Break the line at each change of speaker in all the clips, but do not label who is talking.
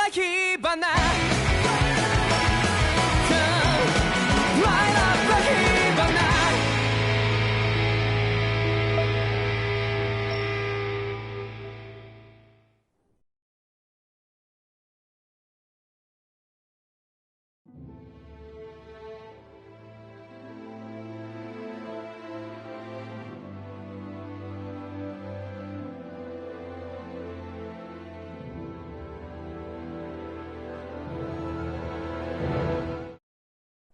な火花 Light up the 火花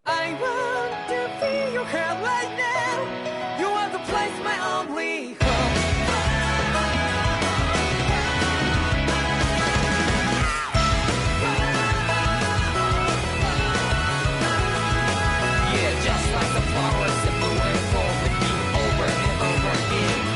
I want to feel your hair right now. You are the place, my only home. Yeah, just like the flowers that bloom and fall with you over and over again.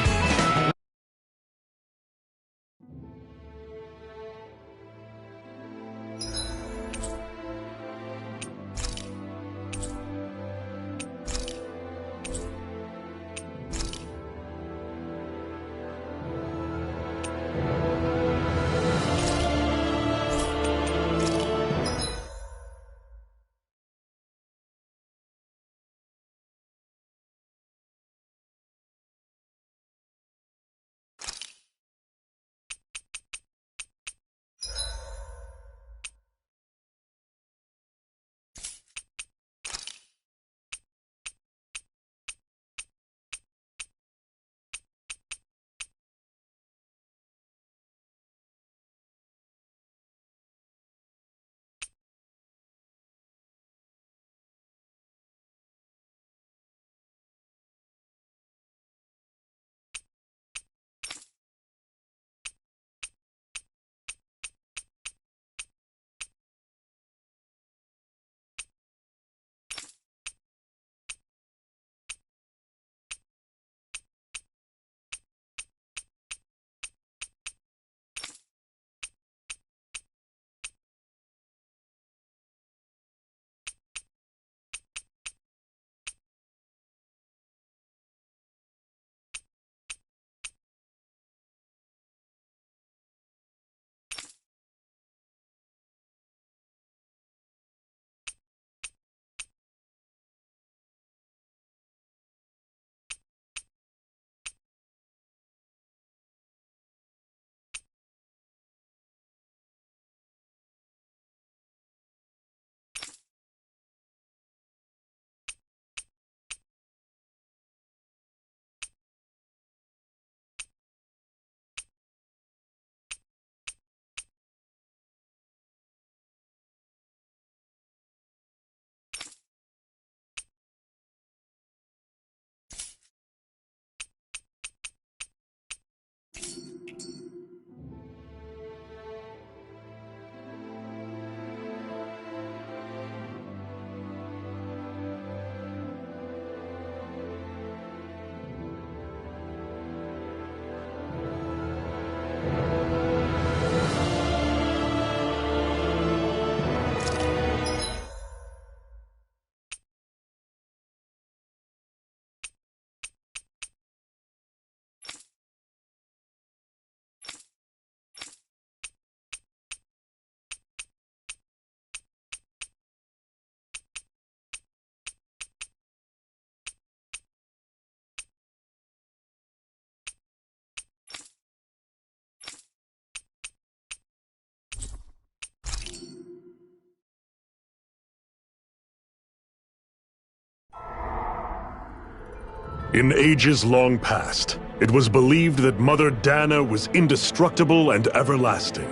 In ages long past, it was believed that Mother Dana was indestructible and everlasting.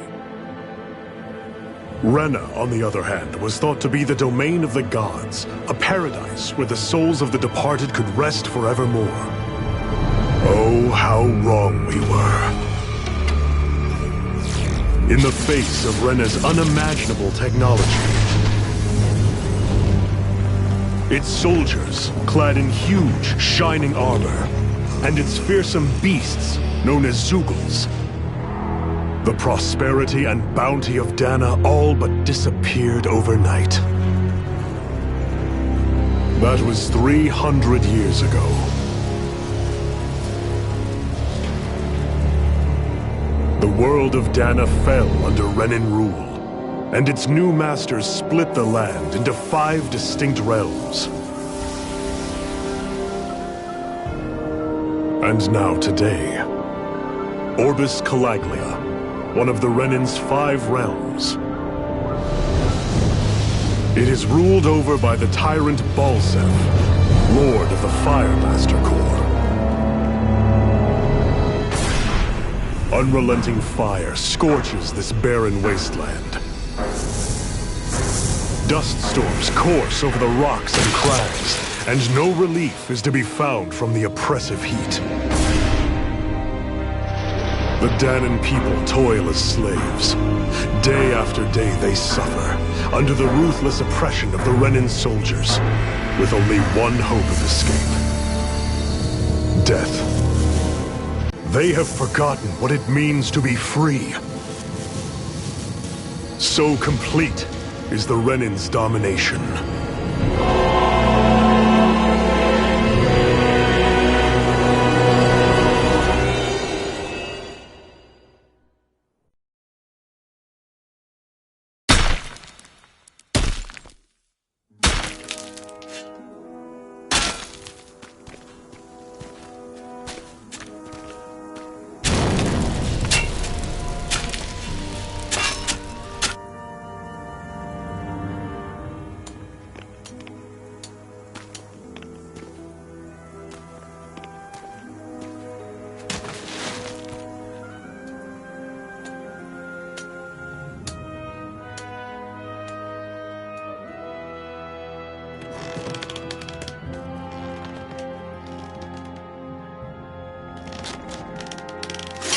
Rena, on the other hand, was thought to be the domain of the gods, a paradise where the souls of the departed could rest forevermore. Oh, how wrong we were. In the face of Rena's unimaginable technology, its soldiers, clad in huge, shining armor, and its fearsome beasts, known as Zeugles. The prosperity and bounty of Dana all but disappeared overnight. That was 300 years ago. The world of Dana fell under Renan rule. and its new masters split the land into 5 distinct realms. And now today, Orbis Calaglia, one of the Renin's 5 realms. It is ruled over by the tyrant Balsef, Lord of the Firemaster Corps. Unrelenting fire scorches this barren wasteland. Dust storms course over the rocks and crags, and no relief is to be found from the oppressive heat. The Danan people toil as slaves. Day after day they suffer, under the ruthless oppression of the Renin soldiers, with only one hope of escape: death. They have forgotten what it means to be free. So complete is the Renin's domination.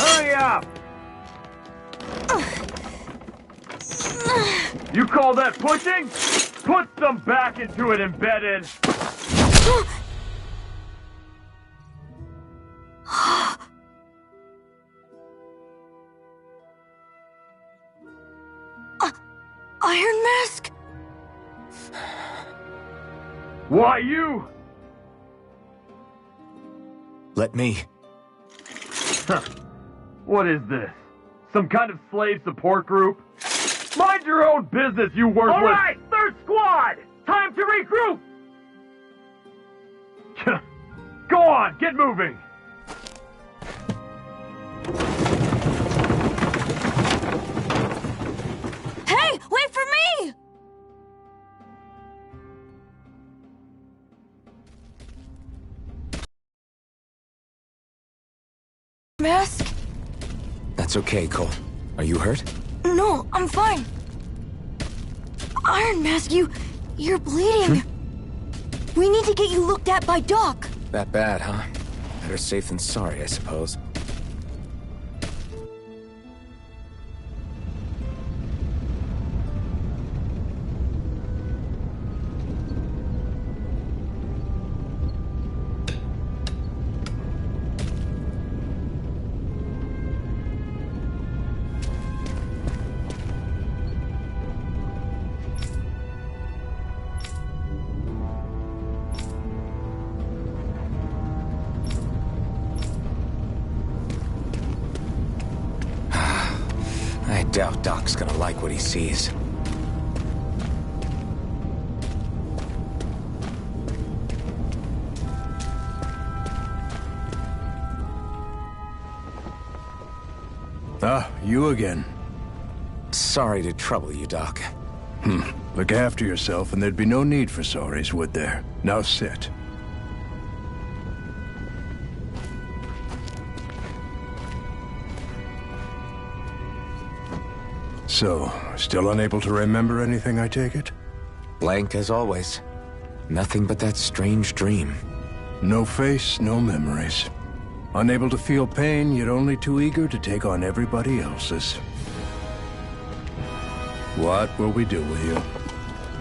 Hurry up! You call that pushing? Put some back into it, embedded!
Iron Mask?
Why you?
Let me.
Huh. What is this? Some kind of slave support group? Mind your own business, you worthless— All right, third squad! Time to regroup! Go on, get moving!
Hey, wait for me! Mask?
That's okay, Cole. Are you hurt?
No, I'm fine. Iron Mask, you're bleeding. We need to get you looked at by Doc.
That bad, huh? Better safe than sorry, I suppose. I doubt Doc's gonna like what he sees.
Ah, you again.
Sorry to trouble you, Doc.
Look after yourself and there'd be no need for sorries, would there? Now sit. So, still unable to remember anything, I take it?
Blank as always. Nothing but that strange dream.
No face, no memories. Unable to feel pain, yet only too eager to take on everybody else's. What will we do with you?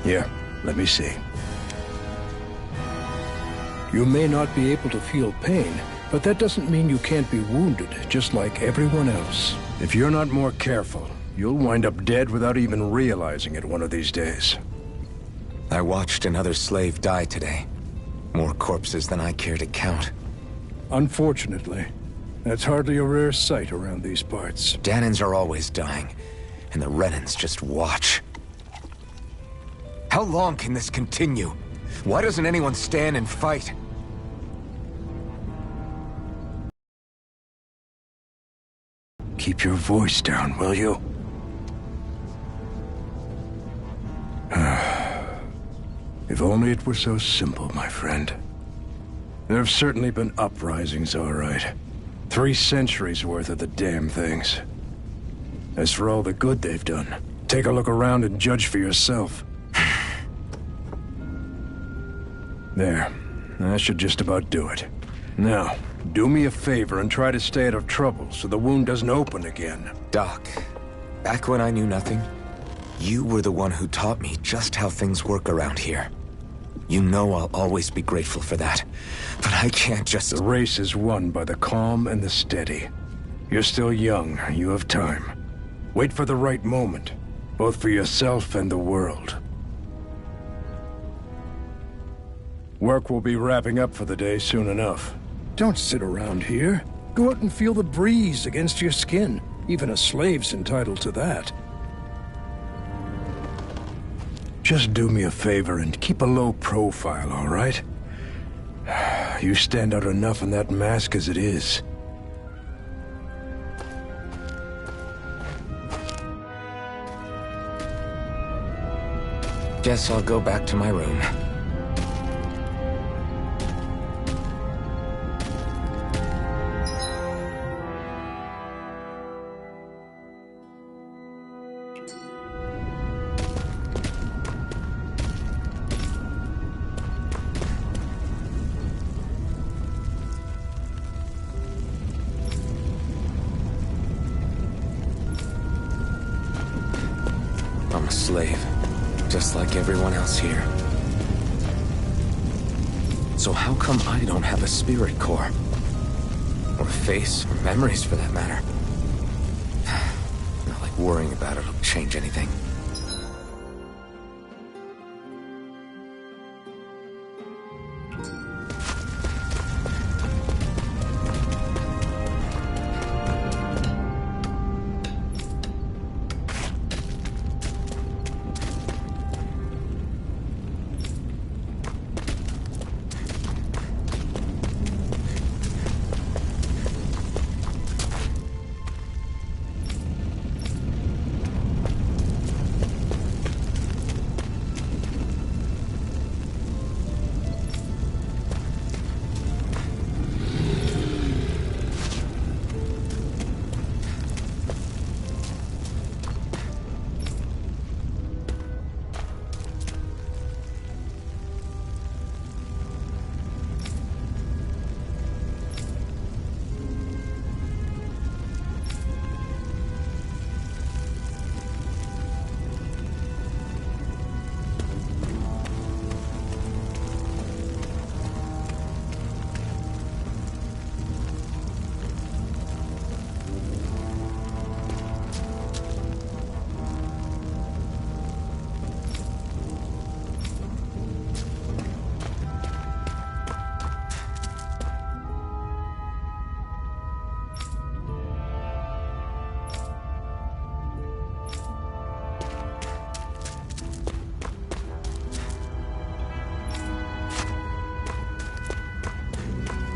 Here, let me see. You may not be able to feel pain, but that doesn't mean you can't be wounded, just like everyone else. If you're not more careful, you'll wind up dead without even realizing it one of these days.
I watched another slave die today. More corpses than I care to count.
Unfortunately, that's hardly a rare sight around these parts.
Danans are always dying. and the Renans just watch. How long can this continue? Why doesn't anyone stand and fight?
Keep your voice down, will you? If only it were so simple, my friend. There have certainly been uprisings, all right. 3 centuries worth of the damn things. As for all the good they've done, take a look around and judge for yourself. There. That should just about do it. Now, do me a favor and try to stay out of trouble so the wound doesn't open again.
Doc, back when I knew nothing, you were the one who taught me just how things work around here. You know I'll always be grateful for that. But I can't just...
The race is won by the calm and the steady. You're still young. You have time. Wait for the right moment, both for yourself and the world. Work will be wrapping up for the day soon enough. Don't sit around here. Go out and feel the breeze against your skin. Even a slave's entitled to that. Just do me a favor and keep a low profile, all right? You stand out enough in that mask as it is.
Guess I'll go back to my room. I'm a slave, just like everyone else here. So how come I don't have a spirit core? Or a face, or memories for that matter? Not like worrying about it'll change anything.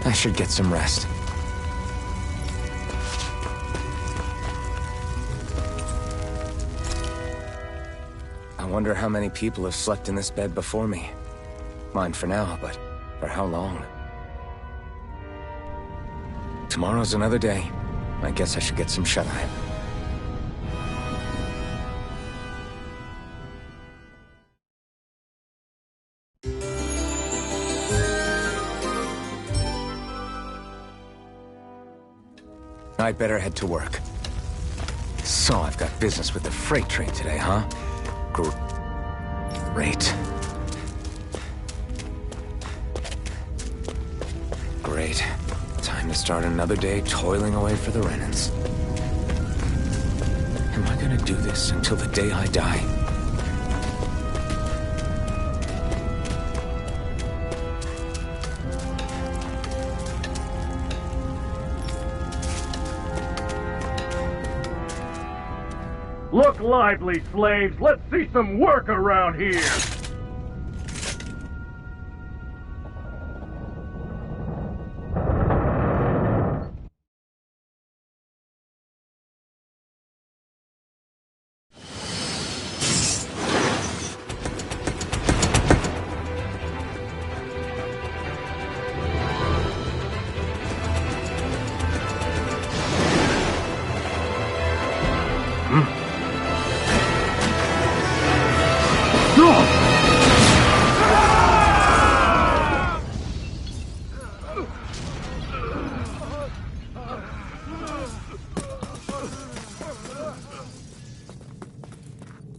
I should get some rest. I wonder how many people have slept in this bed before me. Mine for now, but for how long? Tomorrow's another day. I guess I should get some shut-eye. I'd better head to work. So, I've got business with the freight train today, huh? Great. Great. Time to start another day toiling away for the Renans. Am I gonna do this until the day I die?
Look lively, slaves. Let's see some work around here.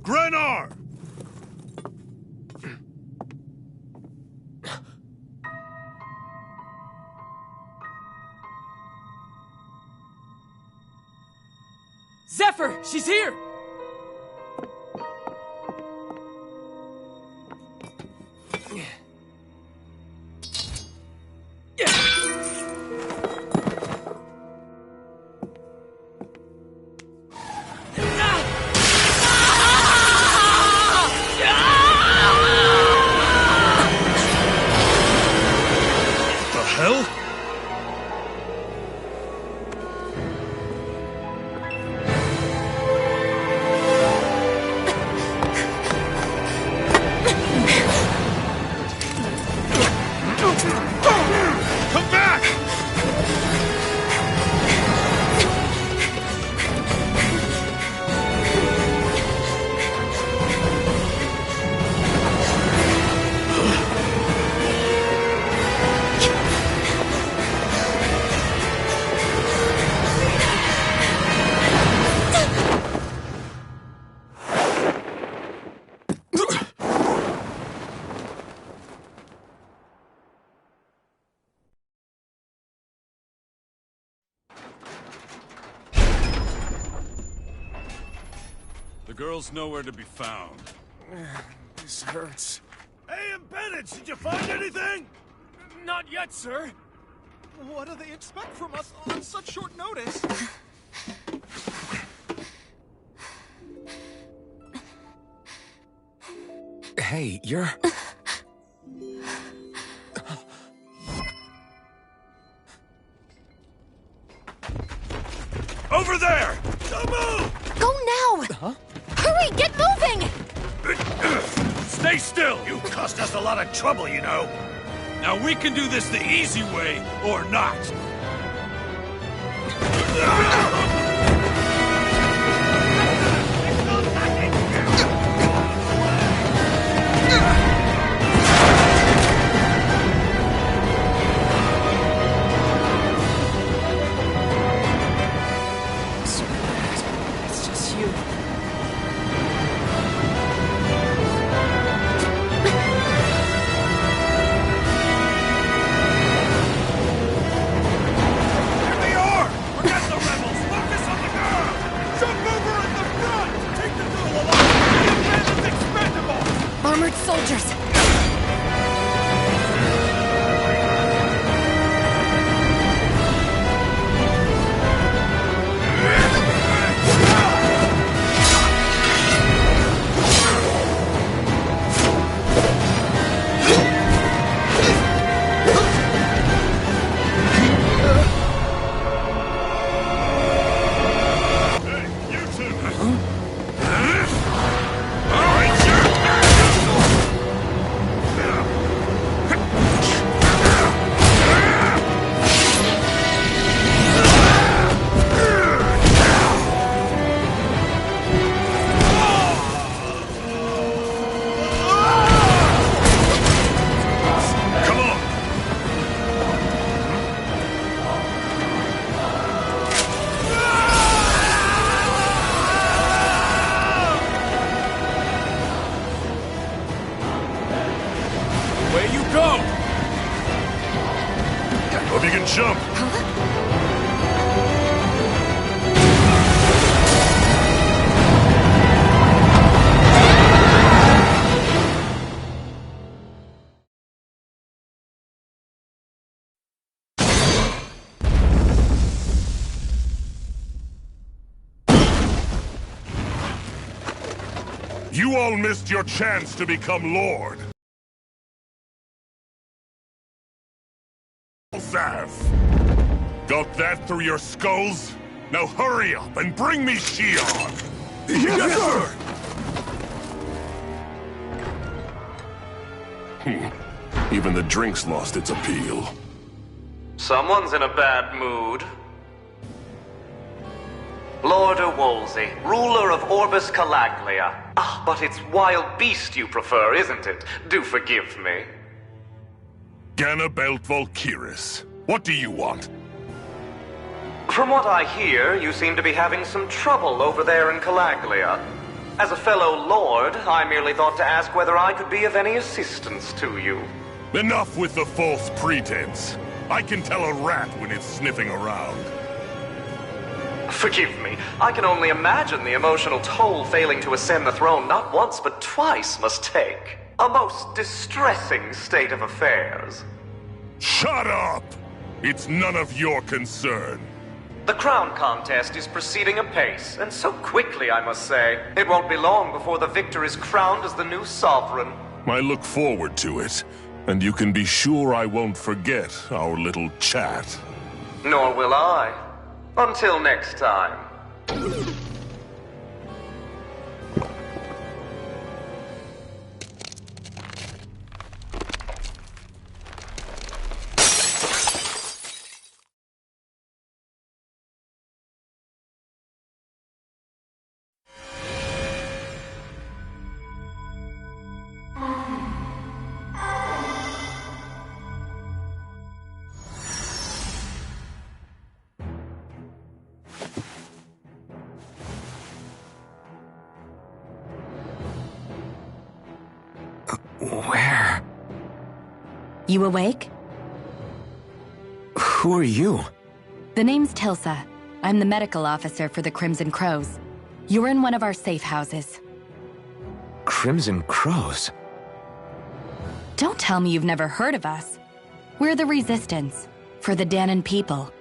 Grenar!
Zephyr, she's here!
The hell? Come back!
The girl's nowhere to be found.
This hurts.
Hey, Bennett, did you find anything?
Not yet, sir.
What do they expect from us on such short notice?
Hey, you're...
Over there! Don't move!
Go now! Huh? Hurry, get moving!
Stay still! You cost us a lot of trouble, you know.
Now we can do this the easy way, or not.
It's just you.
Here they are! Forget the rebels! Focus on the girl!
Jump over in the front! Take the girl alive! The man is expendable!
Armored soldiers!
Hey, you two! All right, sure! Come on!
Away you go!
Hope you can jump! You all missed your chance to become Lord. Sav. Got that through your skulls? Now hurry up and bring me Shion!
Yes, sir!
Even the drink's lost its appeal.
Someone's in a bad mood. Lord Wolsey, ruler of Orbis Calaglia. Ah, but it's wild beast you prefer, isn't it? Do forgive me.
Ganabelt Volkiris, what do you want?
From what I hear, you seem to be having some trouble over there in Calaglia. As a fellow lord, I merely thought to ask whether I could be of any assistance to you.
Enough with the false pretense. I can tell a rat when it's sniffing around.
Forgive me, I can only imagine the emotional toll failing to ascend the throne not once but twice must take. A most distressing state of affairs.
Shut up! It's none of your concern.
The crown contest is proceeding apace, and so quickly, I must say. It won't be long before the victor is crowned as the new sovereign.
I look forward to it, and you can be sure I won't forget our little chat.
Nor will I. Until next time.
Where?
You awake?
Who are you?
The name's Tilsa. I'm the medical officer for the Crimson Crows. You're in one of our safe houses.
Crimson Crows?
Don't tell me you've never heard of us. We're the Resistance, for the Danon people.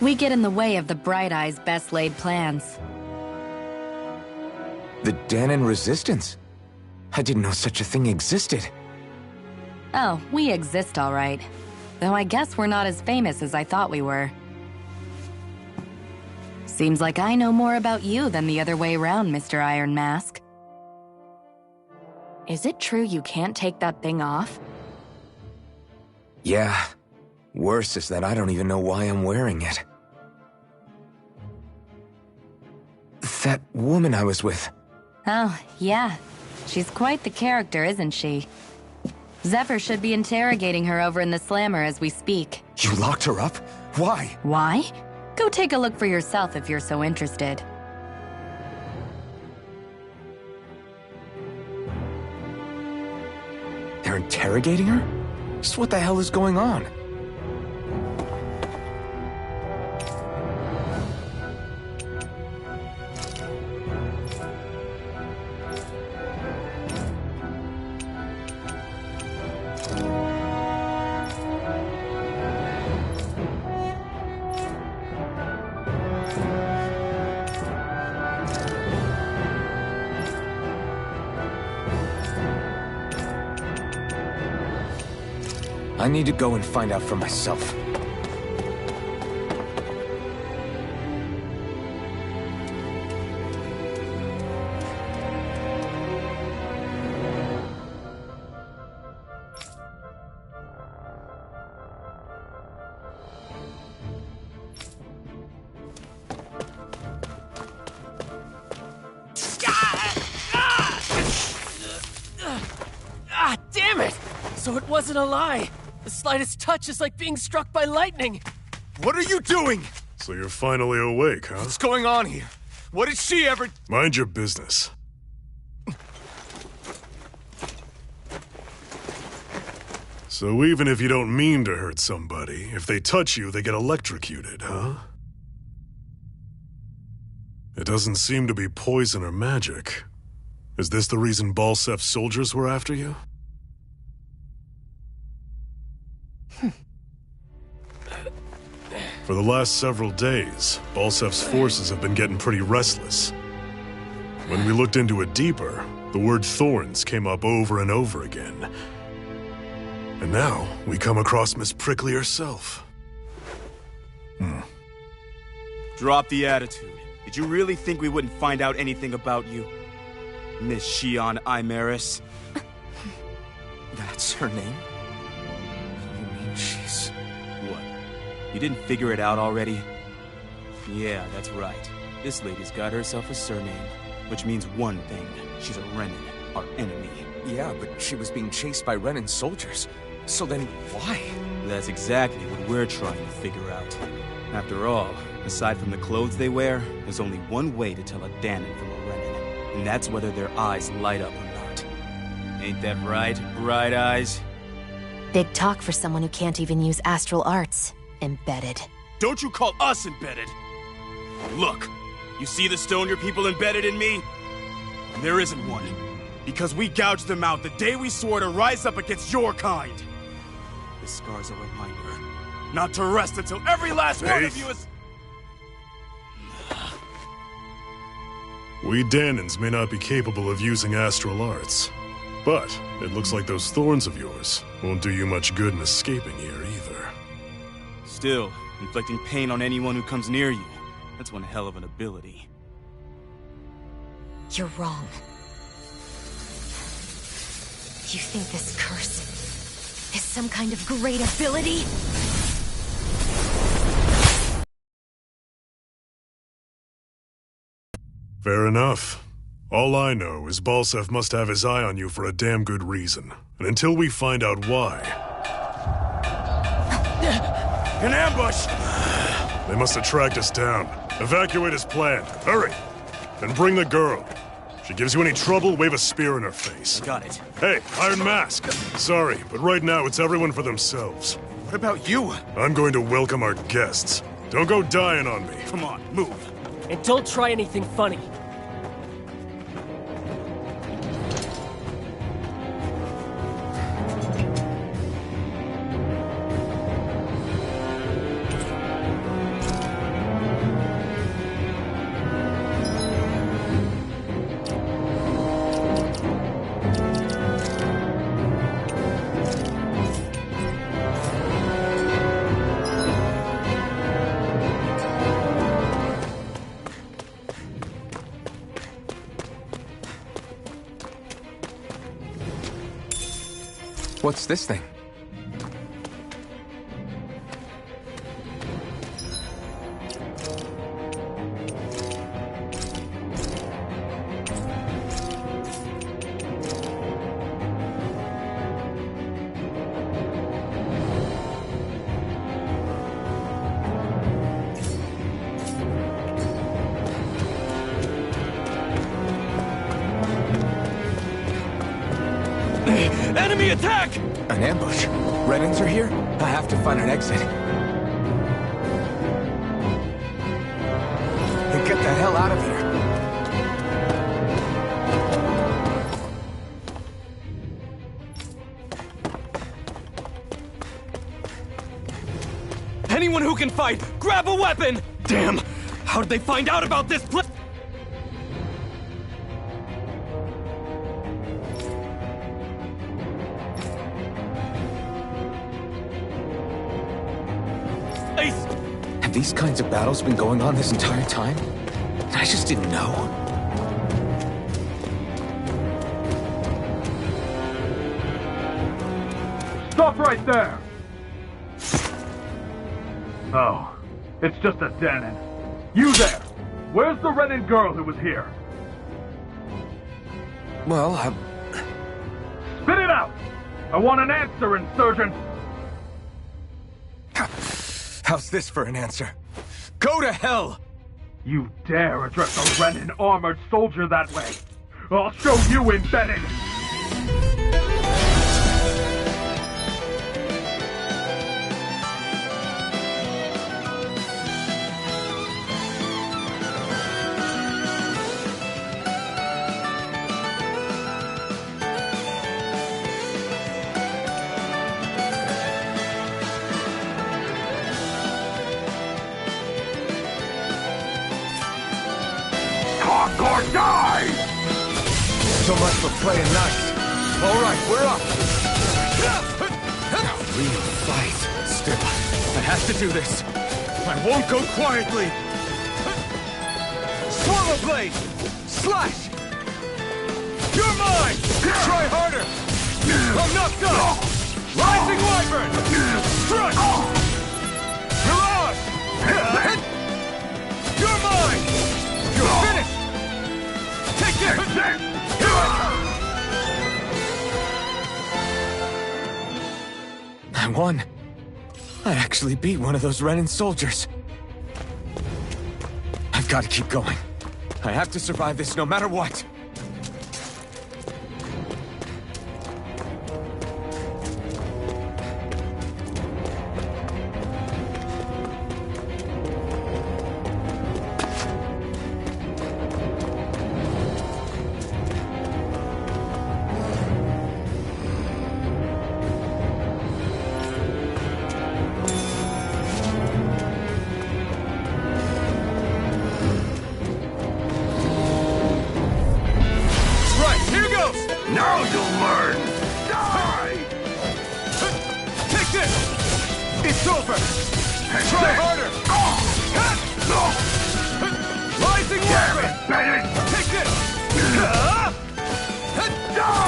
We get in the way of the Bright Eye's best laid plans.
The Danon Resistance? I didn't know such a thing existed.
Oh, we exist all right. Though I guess we're not as famous as I thought we were. Seems like I know more about you than the other way around, Mr. Iron Mask. Is it true you can't take that thing off?
Yeah. Worse is that I don't even know why I'm wearing it. That woman I was with.
Oh, yeah. She's quite the character, isn't she? Zephyr should be interrogating her over in the Slammer as we speak.
You locked her up? Why?
Why? Go take a look for yourself if you're so interested.
They're interrogating her? Just what the hell is going on? I need to go and find out for myself.
Ah, damn it! So it wasn't a lie. The slightest touch is like being struck by lightning.
What are you doing?
So you're finally awake, huh?
What's going on here? What did she ever...
Mind your business. So even if you don't mean to hurt somebody, if they touch you, they get electrocuted, huh? It doesn't seem to be poison or magic. Is this the reason Balsef's soldiers were after you? For the last several days, Balsef's forces have been getting pretty restless. When we looked into it deeper, the word thorns came up over and over again. And now, we come across Miss Prickly herself.
Drop the attitude. Did you really think we wouldn't find out anything about you? Miss Shion Imaris?
That's her name? You mean she's...
What? You didn't figure it out already? Yeah, that's right. This lady's got herself a surname, which means one thing. She's a Renin, our enemy.
Yeah, but she was being chased by Renin soldiers. So then, why?
That's exactly what we're trying to figure out. After all, aside from the clothes they wear, there's only one way to tell a Danon from a Renin, and that's whether their eyes light up or not. Ain't that right, Bright Eyes?
Big talk for someone who can't even use astral arts. Embedded.
Don't you call us embedded! Look, you see the stone your people embedded in me? There isn't one. Because we gouged them out the day we swore to rise up against your kind. This scar's a reminder. Not to rest until every last one of you is...
We Danons may not be capable of using astral arts, but it looks like those thorns of yours won't do you much good in escaping here either.
Still, inflicting pain on anyone who comes near you. That's one hell of an ability.
You're wrong. You think this curse is some kind of great ability?
Fair enough. All I know is Balsef must have his eye on you for a damn good reason. And until we find out why...
An ambush!
They must have tracked us down. Evacuate as planned. Hurry! And bring the girl. If she gives you any trouble, wave a spear in her face.
Got it.
Hey, Iron Mask! Sorry, but right now it's everyone for themselves.
What about you?
I'm going to welcome our guests. Don't go dying on me.
Come on, move.
And don't try anything funny.
What's this thing?
Enemy attack!
An ambush? Renins are here? I have to find an exit. And get the hell out of here!
Anyone who can fight, grab a weapon! Damn! How did they find out about this place?
Have these kinds of battles been going on this entire time? I just didn't know.
Stop right there! Oh, it's just a Danon. You there! Where's the Renin girl who was here?
Well,
Spit it out! I want an answer, insurgent!
How's this for an answer? Go to hell!
You dare address a Renin armored soldier that way? I'll show you embedded! Talk or die!
So much for playing nice. All right, we're up. Real fight. Still, I have to do this. I won't go quietly.
Swallow blade! Slash! You're mine! Try harder! I'm knocked up! Rising wyvern! Strut! Mirage! You're mine! You're finished! Take this! Here I come!
I won. I actually beat one of those Renan soldiers. I've got to keep going. I have to survive this no matter what.
Now you'll learn! Die!
Take this! It's over! Try harder! Rising wyvern! Take this! Die!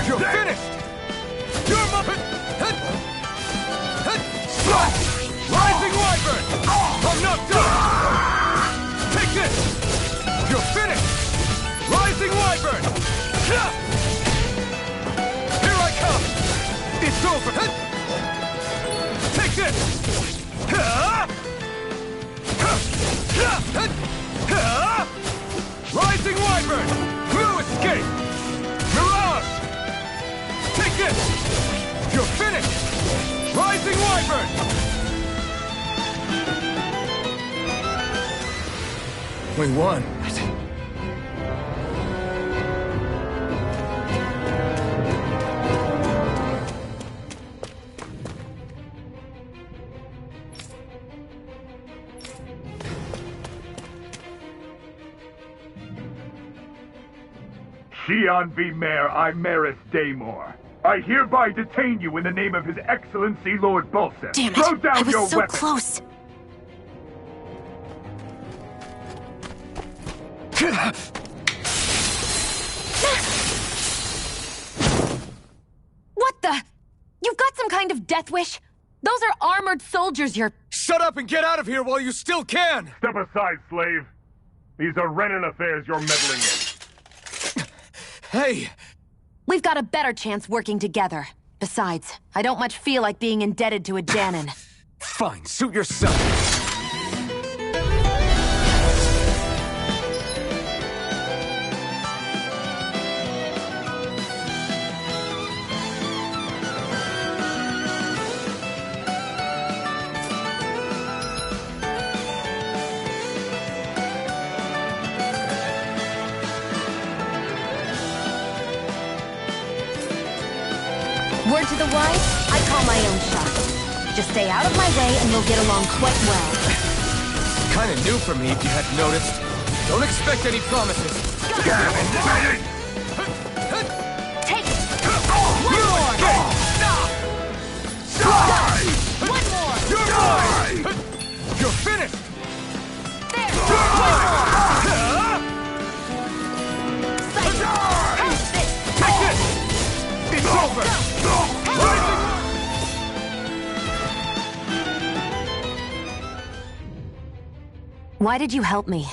You're finished! You're Rising wyvern! I'm knocked up! Take this! You're finished! Rising wyvern! Here I come! It's over! Take this! Rising wyvern! No escape! Mirage! Take this! You're finished! Rising wyvern!
We won.
Xian V. Mayor Imaris Daymore. I hereby detain you in the name of His Excellency Lord Bulseth.
Damn it!
Throw down
I was
your
so
weapon.
close.
What the? You've got some kind of death wish? Those are armored soldiers you're...
Shut up and get out of here while you still can!
Step aside, slave. These are Renan affairs you're meddling in.
Hey!
We've got a better chance working together. Besides, I don't much feel like being indebted to a Danon.
Fine, suit yourself.
Word to the wise, I call my own shot. Just stay out of my way and we'll get along quite well.
Kinda new for me if you hadn't noticed. Don't expect any promises.
Take it! One more! One more!
You're mine! You're finished!
There!
Take this! It's over!
Why did you help me?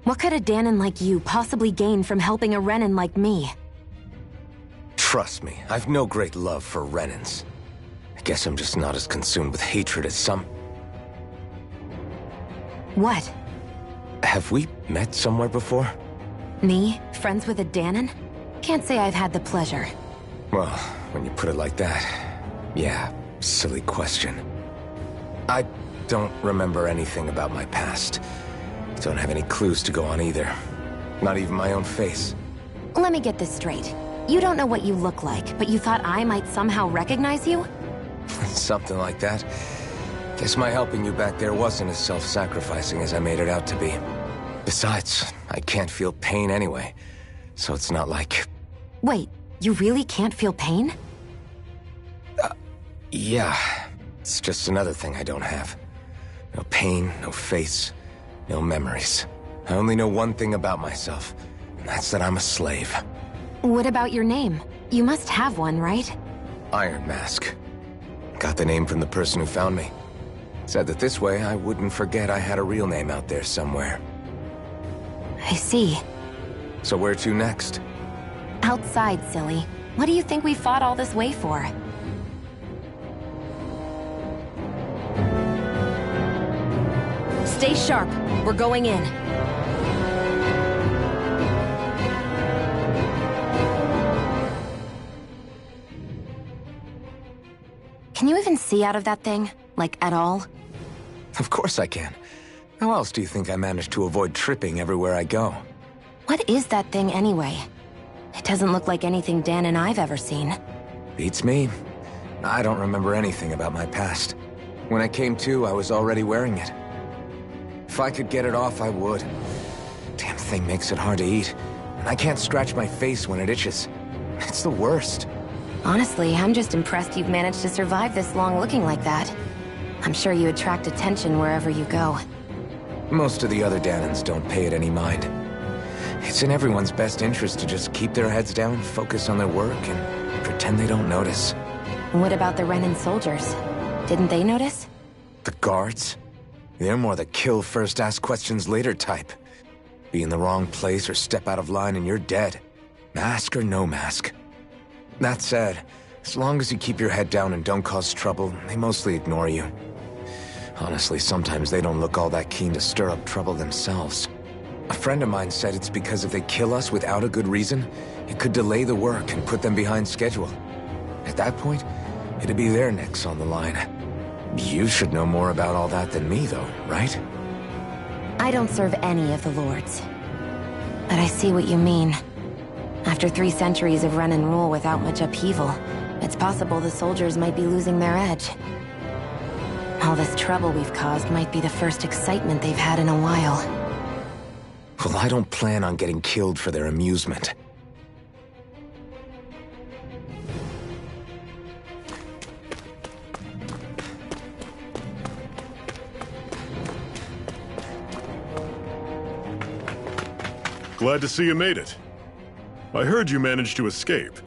What could a Danon like you possibly gain from helping a Renan like me?
Trust me, I've no great love for Renans. I guess I'm just not as consumed with hatred as some...
What?
Have we met somewhere before?
Me? Friends with a Danon? Can't say I've had the pleasure.
Well, when you put it like that, yeah, silly question. I don't remember anything about my past. Don't have any clues to go on either. Not even my own face.
Let me get this straight. You don't know what you look like, but you thought I might somehow recognize you?
Something like that. Guess my helping you back there wasn't as self-sacrificing as I made it out to be. Besides, I can't feel pain anyway, so it's not like...
Wait, you really can't feel pain?
Yeah. It's just another thing I don't have. No pain, no face, no memories. I only know one thing about myself, and that's that I'm a slave.
What about your name? You must have one, right?
Iron Mask. Got the name from the person who found me. Said that this way I wouldn't forget I had a real name out there somewhere.
I see.
So where to next?
Outside, silly. What do you think we fought all this way for? Stay sharp. We're going in. Can you even see out of that thing? Like, at all?
Of course I can. How else do you think I managed to avoid tripping everywhere I go?
What is that thing anyway? It doesn't look like anything Dan and I've ever seen.
Beats me. I don't remember anything about my past. When I came to, I was already wearing it. If I could get it off, I would. Damn thing makes it hard to eat. And I can't scratch my face when it itches. It's the worst.
Honestly, I'm just impressed you've managed to survive this long looking like that. I'm sure you attract attention wherever you go.
Most of the other Danans don't pay it any mind. It's in everyone's best interest to just keep their heads down, focus on their work, and pretend they don't notice.
What about the Renan soldiers? Didn't they notice?
The guards? They're more the kill first, ask questions later type. Be in the wrong place or step out of line and you're dead. Mask or no mask. That said, as long as you keep your head down and don't cause trouble, they mostly ignore you. Honestly, sometimes they don't look all that keen to stir up trouble themselves. A friend of mine said it's because if they kill us without a good reason, it could delay the work and put them behind schedule. At that point, it'd be their necks on the line. You should know more about all that than me, though, right?
I don't serve any of the lords. But I see what you mean. After 3 centuries of run and rule without much upheaval, it's possible the soldiers might be losing their edge. All this trouble we've caused might be the first excitement they've had in a while.
Well, I don't plan on getting killed for their amusement.
Glad to see you made it. I heard you managed to escape,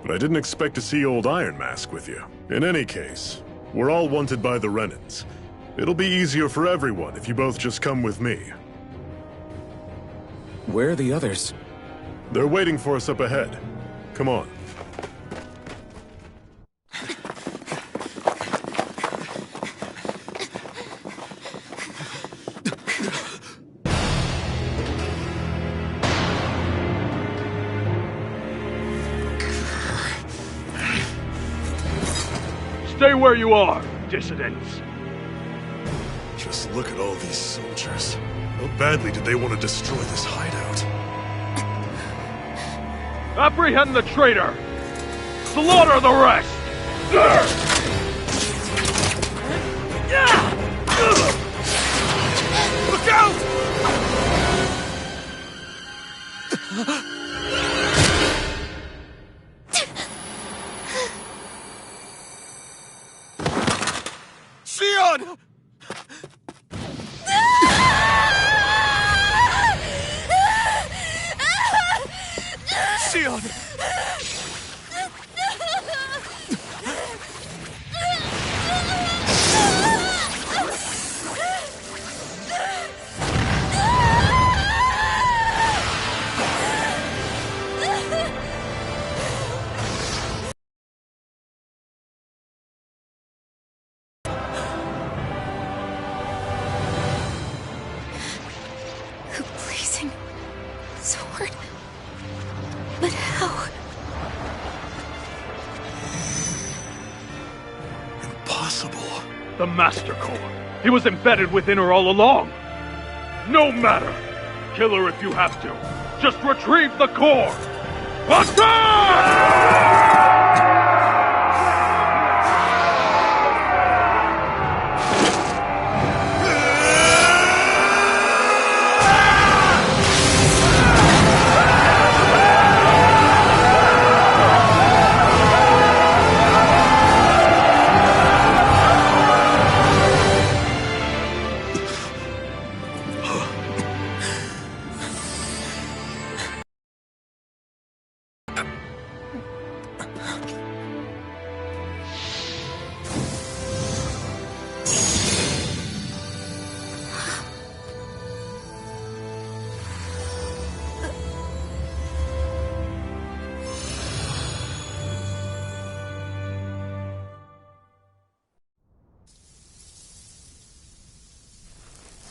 but I didn't expect to see old Iron Mask with you. In any case, we're all wanted by the Renans. It'll be easier for everyone if you both just come with me.
Where are the others?
They're waiting for us up ahead. Come on.
Stay where you are, dissidents.
Just look at all these soldiers. How badly did they want to destroy this hideout?
Apprehend the traitor! Slaughter the rest!
Look out! Sion! Sion!
The blazing sword. But how?
Impossible.
The Master Core. He was embedded within her all along. No matter. Kill her if you have to. Just retrieve the core. Attack!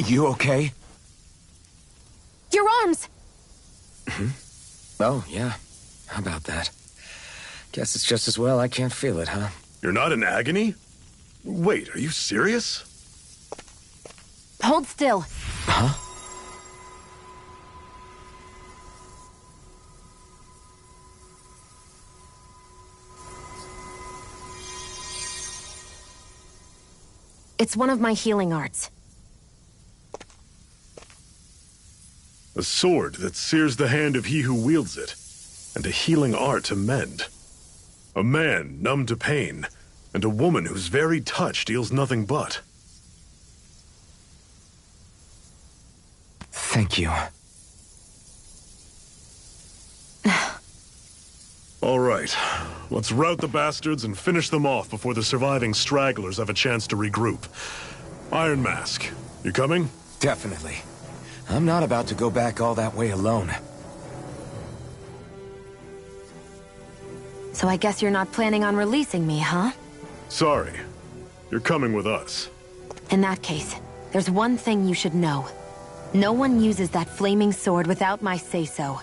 You okay?
Your arms!
Oh, yeah. How about that? Guess it's just as well I can't feel it, huh?
You're not in agony? Wait, are you serious?
Hold still.
Huh?
It's one of my healing arts.
A sword that sears the hand of he who wields it, and a healing art to mend. A man numb to pain, and a woman whose very touch deals nothing but.
Thank you.
All right, let's rout the bastards and finish them off before the surviving stragglers have a chance to regroup. Iron Mask, you coming?
Definitely. I'm not about to go back all that way alone.
So I guess you're not planning on releasing me, huh?
Sorry. You're coming with us.
In that case, there's one thing you should know. No one uses that flaming sword without my say-so.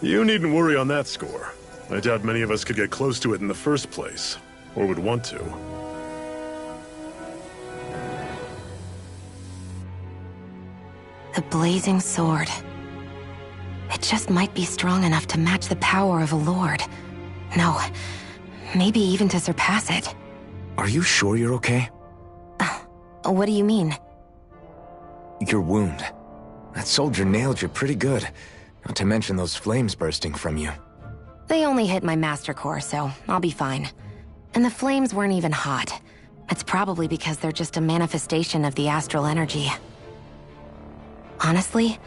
You needn't worry on that score. I doubt many of us could get close to it in the first place, or would want to.
The blazing sword. It just might be strong enough to match the power of a lord. No, maybe even to surpass it.
Are you sure you're okay?
What do you mean?
Your wound. That soldier nailed you pretty good. Not to mention those flames bursting from you.
They only hit my master core, so I'll be fine. And the flames weren't even hot. It's probably because they're just a manifestation of the astral energy. Honestly,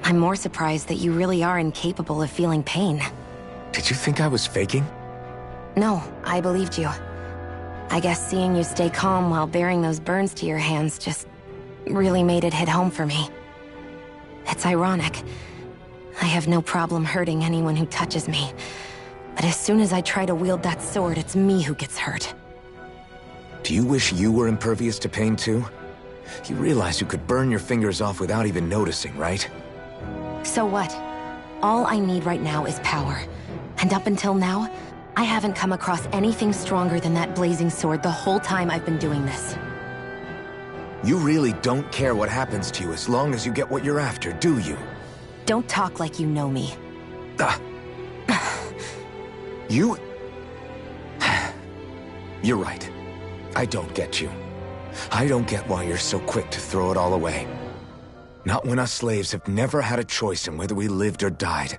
I'm more surprised that you really are incapable of feeling pain.
Did you think I was faking?
No, I believed you. I guess seeing you stay calm while bearing those burns to your hands just really made it hit home for me. It's ironic. I have no problem hurting anyone who touches me. But as soon as I try to wield that sword, it's me who gets hurt.
Do you wish you were impervious to pain too? You realize you could burn your fingers off without even noticing, right?
So what? All I need right now is power. And up until now, I haven't come across anything stronger than that blazing sword the whole time I've been doing this.
You really don't care what happens to you as long as you get what you're after, do you?
Don't talk like you know me.
You... You're right. I don't get you. I don't get why you're so quick to throw it all away. Not when us slaves have never had a choice in whether we lived or died.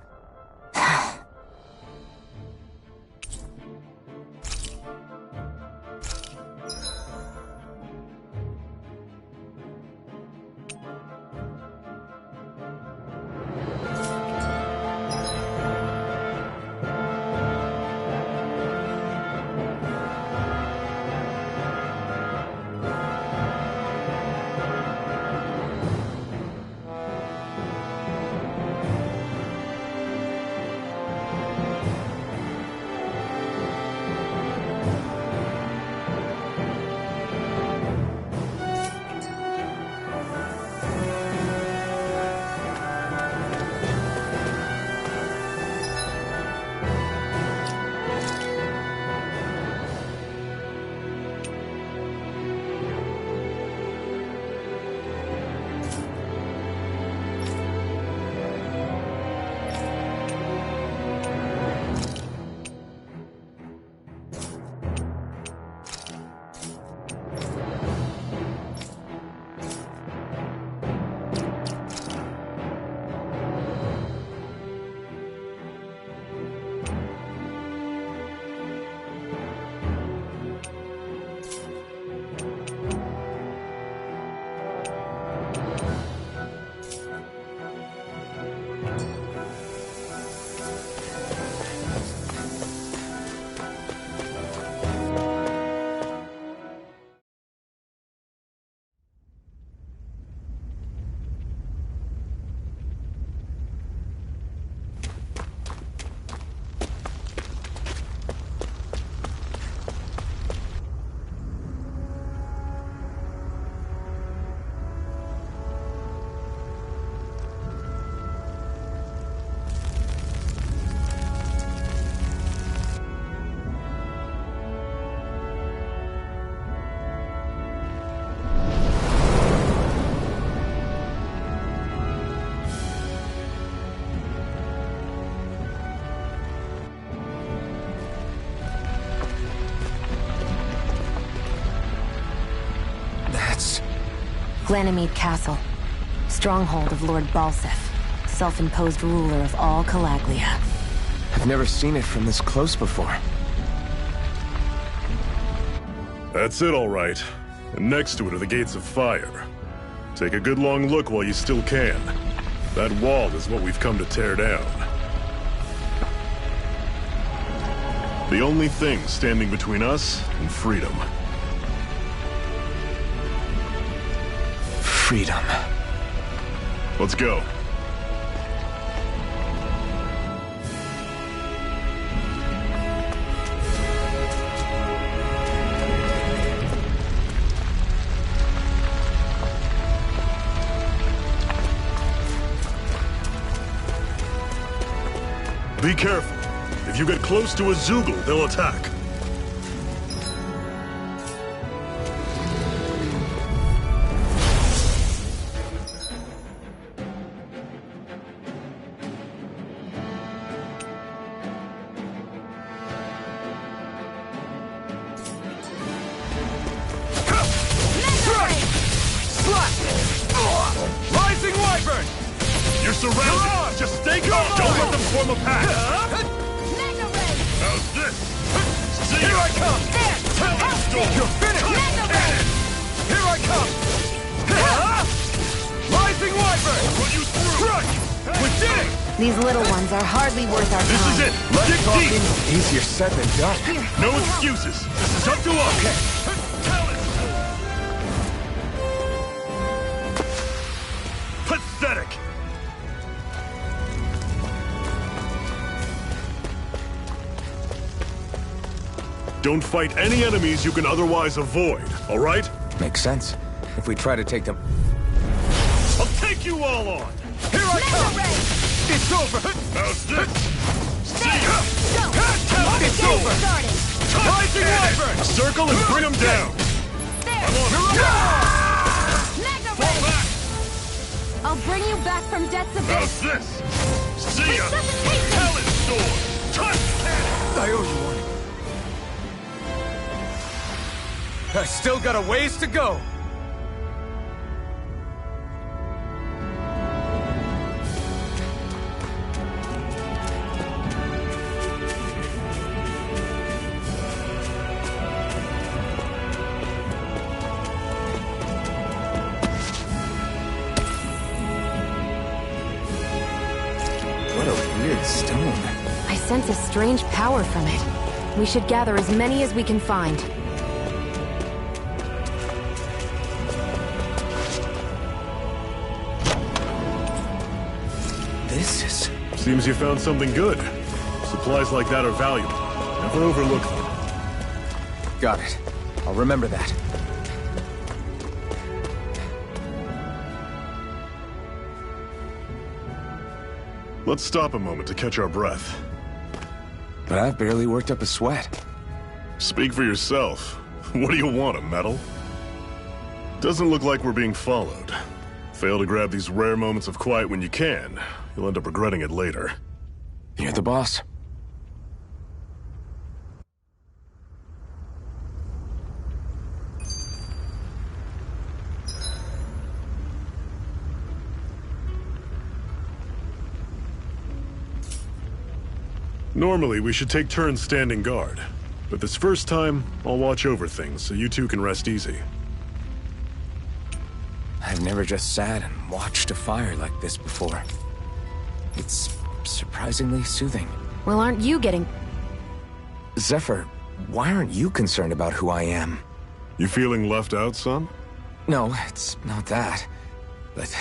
Ganymede Castle. Stronghold of Lord Balsef, self-imposed ruler of all Calaglia.
I've never seen it from this close before.
That's it, all right. And next to it are the Gates of Fire. Take a good long look while you still can. That wall is what we've come to tear down. The only thing standing between us and freedom.
Freedom.
Let's go. Be careful. If you get close to a Zoogle, they'll attack.
Rising Wyvern!
You're surrounded! Just stay calm! Don't let them form a pack! How's this? See
Here I come! You're finished! Here I come! Rising Wyvern!
Run you through!
Crush! We did it!
These little ones are hardly worth our
This
time.
is it! Dig deep!
Easier said than done.
No excuses! This is up to us! Pathetic! Don't fight any enemies you can otherwise avoid, all right?
Makes sense. If we try to take them...
I'll take you all on!
Here I come! It's over!
How's this? See ya!
It's over! Rising Wyvern!
Circle and bring them down! I'm on it! Fall back!
I'll bring you back from death's abyss.
How's this? See ya! Talon Sword! Touch cannon!
I owe you one. I still got a ways to go. What a weird stone.
I sense a strange power from it. We should gather as many as we can find.
Seems you found something good. Supplies like that are valuable. Never overlook them.
Got it. I'll remember that.
Let's stop a moment to catch our breath.
But I've barely worked up a sweat.
Speak for yourself. What do you want, a medal? Doesn't look like we're being followed. Fail to grab these rare moments of quiet when you can. You'll end up regretting it later.
You're the boss.
Normally, we should take turns standing guard. But this first time, I'll watch over things so you two can rest easy.
I've never just sat and watched a fire like this before. It's surprisingly soothing.
Well, aren't you getting...
Zephyr, why aren't you concerned about who I am?
You feeling left out, son?
No, it's not that. But...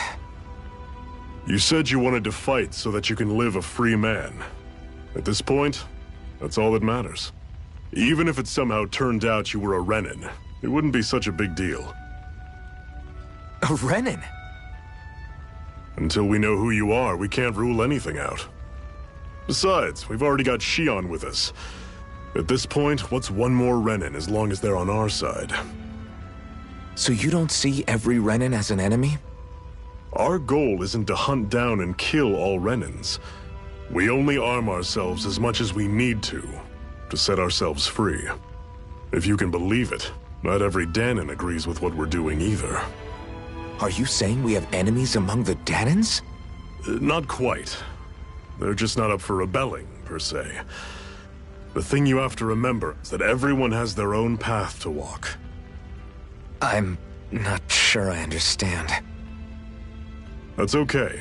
You said you wanted to fight so that you can live a free man. At this point, that's all that matters. Even if it somehow turned out you were a Renin, it wouldn't be such a big deal.
A Renin?
Until we know who you are, we can't rule anything out. Besides, we've already got Shion with us. At this point, what's one more Renin as long as they're on our side?
So you don't see every Renin as an enemy?
Our goal isn't to hunt down and kill all Renins. We only arm ourselves as much as we need to set ourselves free. If you can believe it, not every Danon agrees with what we're doing either.
Are you saying we have enemies among the Danans?
Not quite. They're just not up for rebelling, per se. The thing you have to remember is that everyone has their own path to walk.
I'm not sure I understand.
That's okay.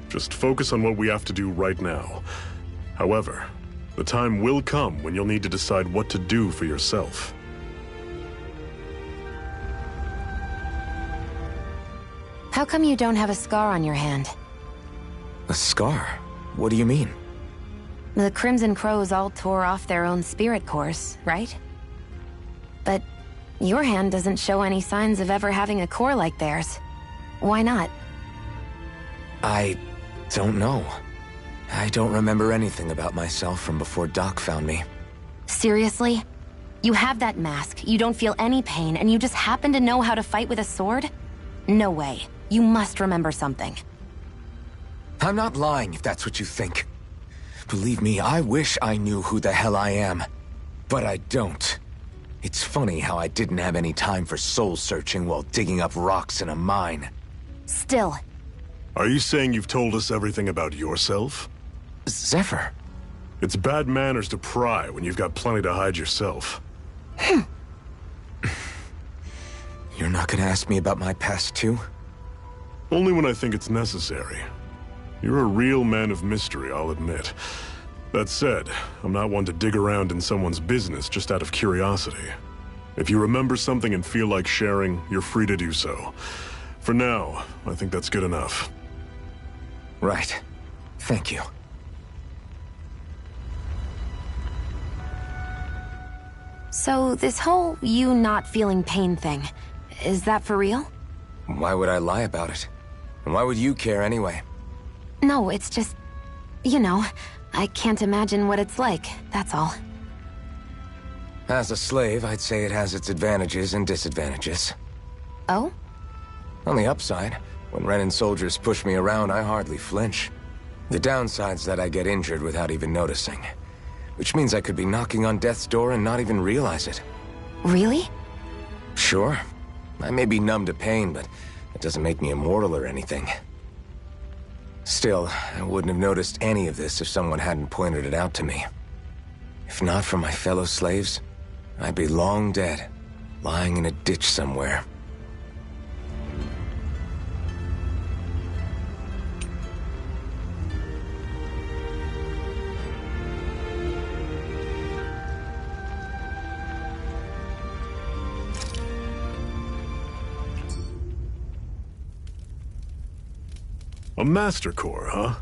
Just focus on what we have to do right now. However, the time will come when you'll need to decide what to do for yourself.
How come you don't have a scar on your hand?
A scar? What do you mean?
The Crimson Crows all tore off their own spirit cores, right? But your hand doesn't show any signs of ever having a core like theirs. Why not?
I don't know. I don't remember anything about myself from before Doc found me.
Seriously? You have that mask, you don't feel any pain, and you just happen to know how to fight with a sword? No way. You must remember something.
I'm not lying if that's what you think. Believe me, I wish I knew who the hell I am. But I don't. It's funny how I didn't have any time for soul-searching while digging up rocks in a mine.
Still.
Are you saying you've told us everything about yourself?
Zephyr.
It's bad manners to pry when you've got plenty to hide yourself.
You're not gonna ask me about my past, too?
Only when I think it's necessary. You're a real man of mystery, I'll admit. That said, I'm not one to dig around in someone's business just out of curiosity. If you remember something and feel like sharing, you're free to do so. For now, I think that's good enough.
Right. Thank you.
So, this whole you not feeling pain thing, is that for real?
Why would I lie about it? And why would you care anyway?
No, it's just... you know, I can't imagine what it's like, that's all.
As a slave, I'd say it has its advantages and disadvantages.
Oh?
On the upside, when Renan soldiers push me around, I hardly flinch. The downside's that I get injured without even noticing. Which means I could be knocking on death's door and not even realize it.
Really?
Sure. I may be numb to pain, but it doesn't make me immortal or anything. Still, I wouldn't have noticed any of this if someone hadn't pointed it out to me. If not for my fellow slaves, I'd be long dead, lying in a ditch somewhere.
A Master Core, huh?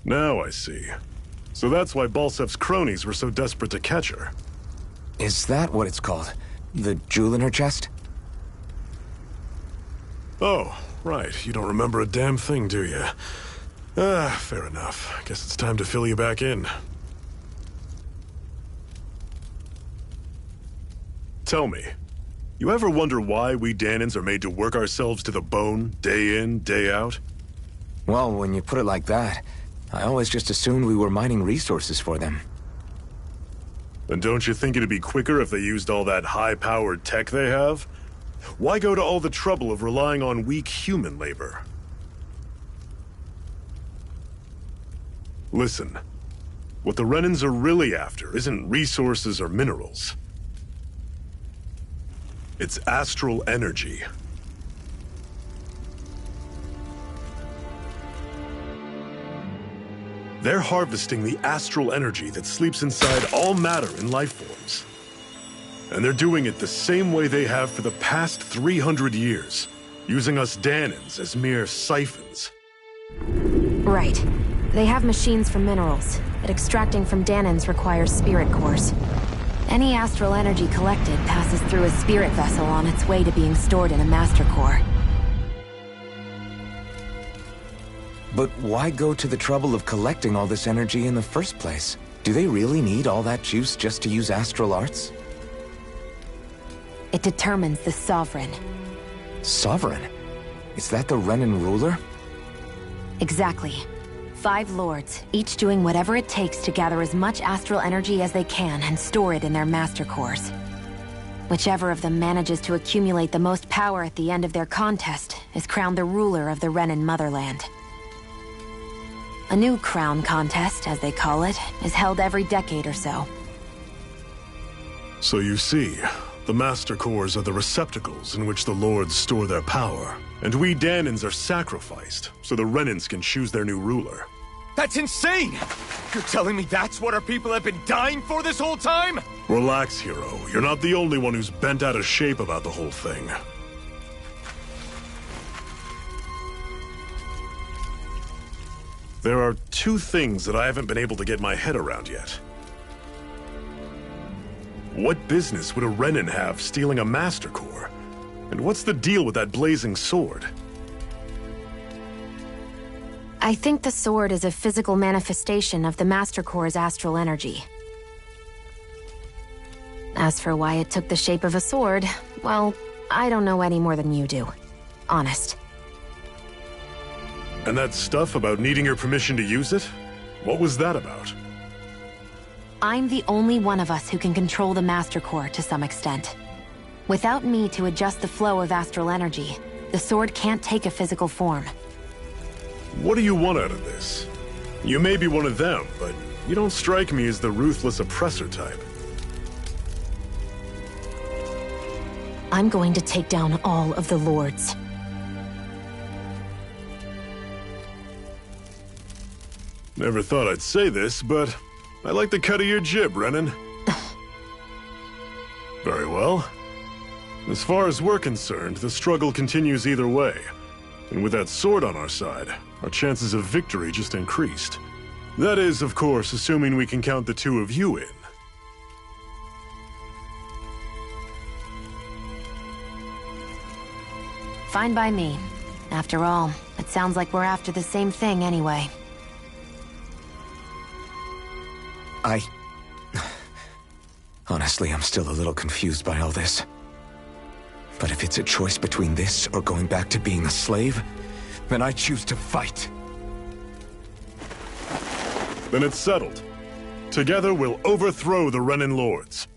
Now I see. So that's why Balsef's cronies were so desperate to catch her.
Is that what it's called? The jewel in her chest?
Oh, right. You don't remember a damn thing, do you? Fair enough. Guess it's time to fill you back in. Tell me, you ever wonder why we Danans are made to work ourselves to the bone, day in, day out?
Well, when you put it like that, I always just assumed we were mining resources for them.
Then don't you think it'd be quicker if they used all that high-powered tech they have? Why go to all the trouble of relying on weak human labor? Listen, what the Renans are really after isn't resources or minerals. It's astral energy. They're harvesting the astral energy that sleeps inside all matter in life forms. And they're doing it the same way they have for the past 300 years, using us Danans as mere siphons.
Right. They have machines for minerals, but extracting from Danans requires spirit cores. Any astral energy collected passes through a spirit vessel on its way to being stored in a master core.
But why go to the trouble of collecting all this energy in the first place? Do they really need all that juice just to use astral arts?
It determines the Sovereign.
Sovereign? Is that the Renan ruler?
Exactly. 5 lords, each doing whatever it takes to gather as much astral energy as they can and store it in their master cores. Whichever of them manages to accumulate the most power at the end of their contest is crowned the ruler of the Renan motherland. A new crown contest, as they call it, is held every decade or so.
So you see, the Master Cores are the receptacles in which the Lords store their power. And we Danans are sacrificed, so the Renans can choose their new ruler.
That's insane! You're telling me that's what our people have been dying for this whole time?
Relax, hero. You're not the only one who's bent out of shape about the whole thing. There are two things that I haven't been able to get my head around yet. What business would a Renan have stealing a Master Core? And what's the deal with that blazing sword?
I think the sword is a physical manifestation of the Master Core's astral energy. As for why it took the shape of a sword, well, I don't know any more than you do. Honest.
And that stuff about needing your permission to use it? What was that about?
I'm the only one of us who can control the Master Core to some extent. Without me to adjust the flow of astral energy, the sword can't take a physical form.
What do you want out of this? You may be one of them, but you don't strike me as the ruthless oppressor type.
I'm going to take down all of the Lords.
Never thought I'd say this, but I like the cut of your jib, Renan. Very well. As far as we're concerned, the struggle continues either way. And with that sword on our side, our chances of victory just increased. That is, of course, assuming we can count the two of you in.
Fine by me. After all, it sounds like we're after the same thing anyway.
Honestly, I'm still a little confused by all this. But if it's a choice between this or going back to being a slave, then I choose to fight.
Then it's settled. Together we'll overthrow the Renan Lords.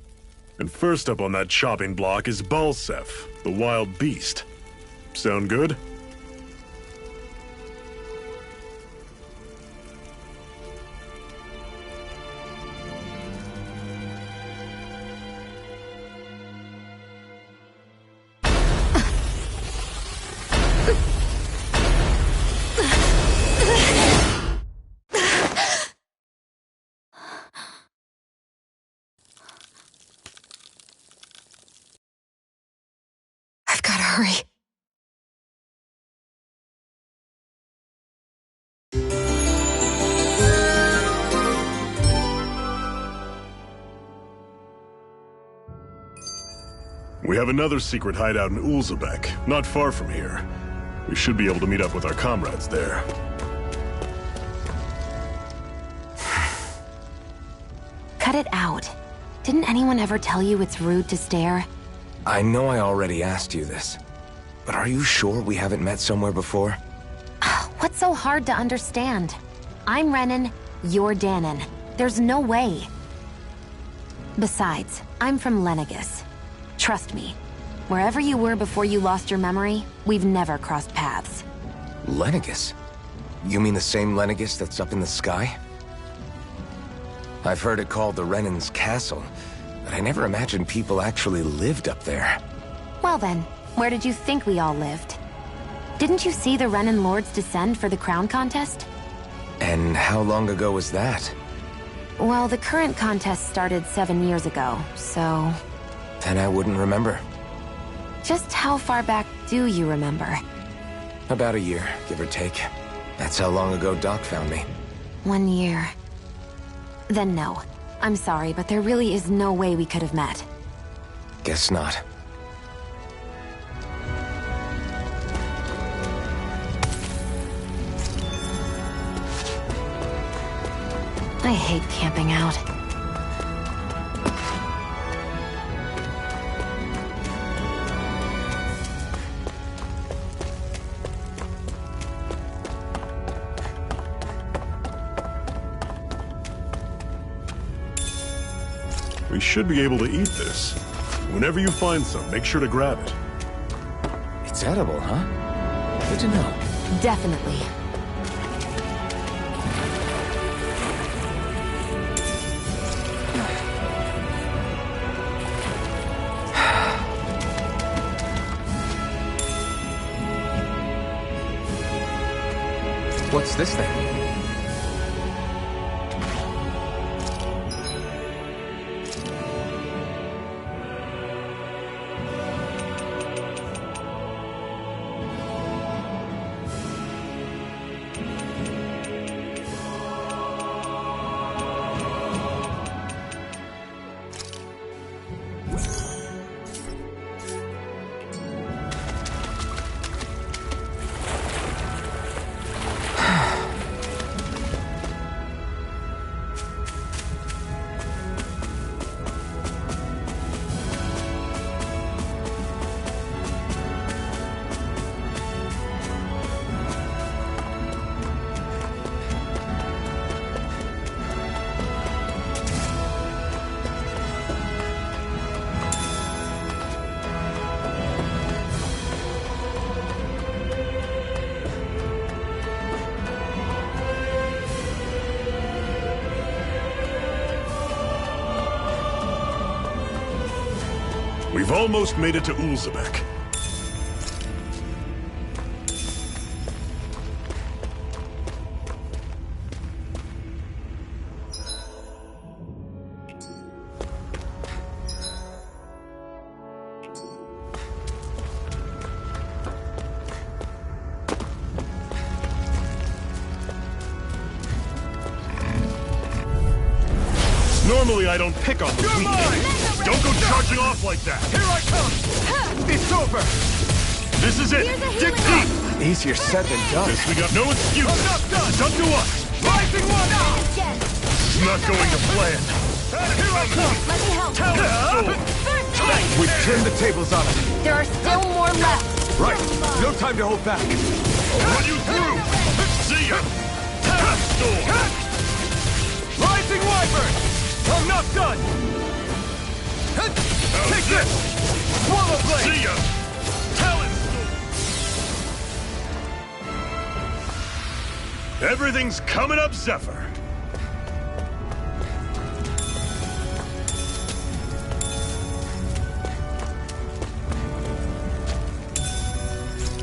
And first up on that chopping block is Balsef, the wild beast. Sound good?
I've got to hurry.
We have another secret hideout in Ulzebek, not far from here. We should be able to meet up with our comrades there.
Cut it out. Didn't anyone ever tell you it's rude to stare?
I know I already asked you this, but are you sure we haven't met somewhere before?
What's so hard to understand? I'm Renan, you're Danan. There's no way. Besides, I'm from Lenegus. Trust me, wherever you were before you lost your memory, we've never crossed paths.
Lenegus? You mean the same Lenegus that's up in the sky? I've heard it called the Renan's Castle, but I never imagined people actually lived up there.
Well then, where did you think we all lived? Didn't you see the Renan Lords descend for the crown contest?
And how long ago was that?
Well, the current contest started 7 years ago, so...
Then I wouldn't remember.
Just how far back do you remember?
About a year, give or take. That's how long ago Doc found me.
1 year. Then no. I'm sorry, but there really is no way we could have met.
Guess not.
I hate camping out.
We should be able to eat this. Whenever you find some, make sure to grab it.
It's edible, huh? Good to know.
Definitely.
What's this thing?
We've almost made it to Ulzebek. Normally I don't pick on the weak. Don't go charging off like that!
Here I come! It's over!
This is it! Dig deep!
Easier said than done.
This we got no excuse!
I'm not done!
It's up to us!
Rising one!
It's not going to plan!
Here I come!
Let me help.
We've turned the tables on him.
There are still more left.
Right. No time to hold back.
I'll run you through! See ya! Talent Storm!
Rising Wyvern! I'm not done! Take this! Swallow Blade!
See ya! Talent Storm! Everything's coming up, Zephyr!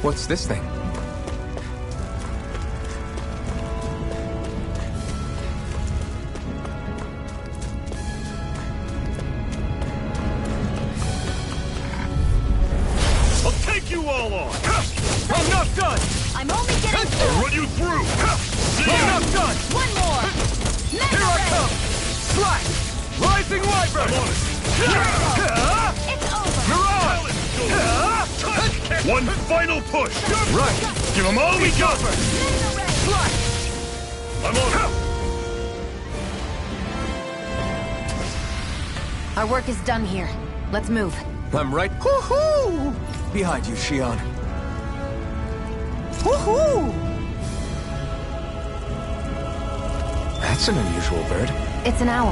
What's this thing?
I'll take you all on!
I'm not done!
I'm only getting
I'll run you through! See
I'm
ya!
not done!
one more.
Here I come! Slash! Rising Wyvern!
I'm on it!
It's over.
You're on!
Talent Storm! One final push!
Right.
Give them all we got!
Slash!
I'm on it!
Our work is done here. Let's move.
I'm right. Woohoo! Behind you, Shion. Woohoo! That's an unusual bird.
It's an owl.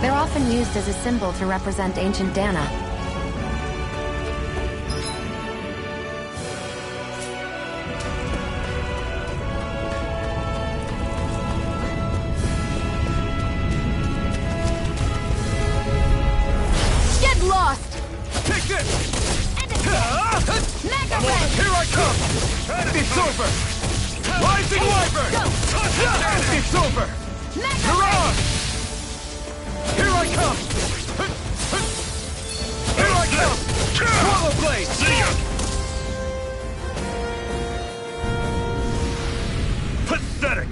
They're often used as a symbol to represent ancient Dana. Get lost!
Take this!
Mega
Here I come! It's over! Rising Wyvern! It's over! You're on! Here I come! Here I come! Swallow Blade!
See ya! Pathetic!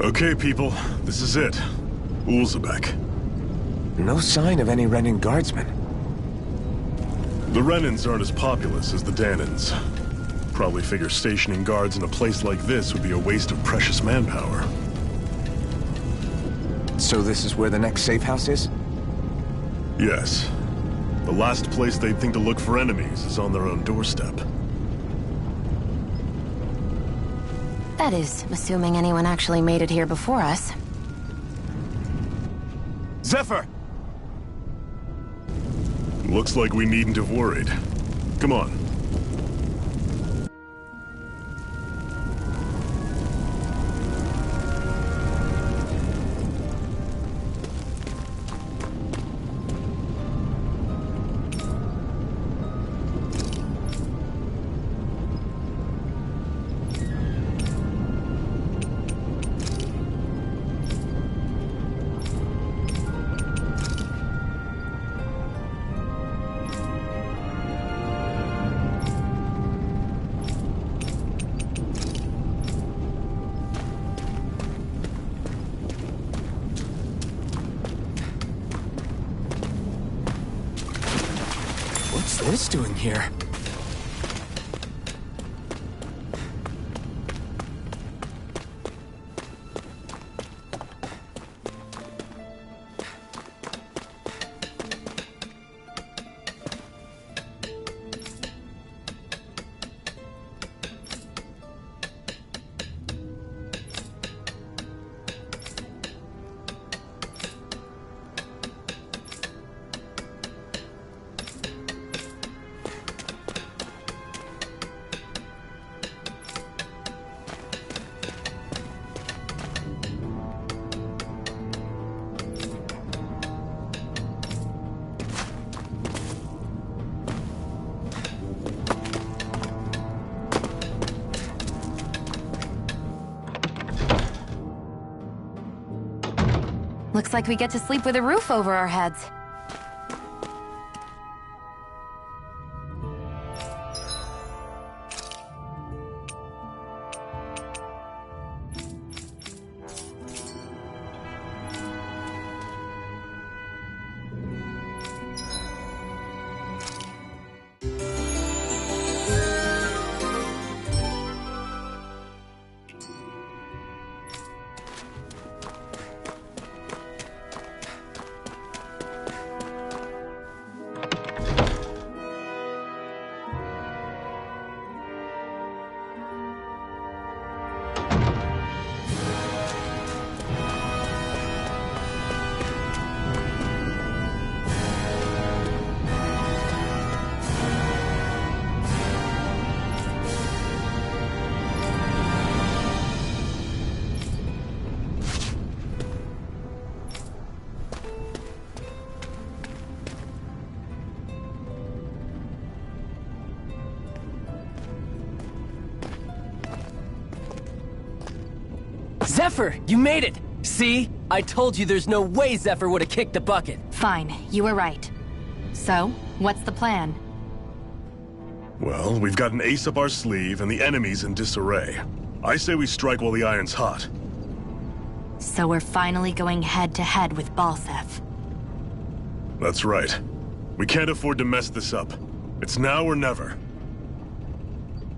Okay, people, this is it. Ulzebek.
No sign of any Renan guardsmen.
The Renans aren't as populous as the Danans. Probably figure stationing guards in a place like this would be a waste of precious manpower.
So this is where the next safe house is?
Yes. The last place they'd think to look for enemies is on their own doorstep.
That is, assuming anyone actually made it here before us.
Zephyr!
Looks like we needn't have worried. Come on.
What's this doing here?
Looks like we get to sleep with a roof over our heads.
Zephyr, you made it! See? I told you there's no way Zephyr would have kicked the bucket.
Fine, you were right. So, what's the plan?
Well, we've got an ace up our sleeve and the enemy's in disarray. I say we strike while the iron's hot.
So we're finally going head-to-head with Balsef.
That's right. We can't afford to mess this up. It's now or never.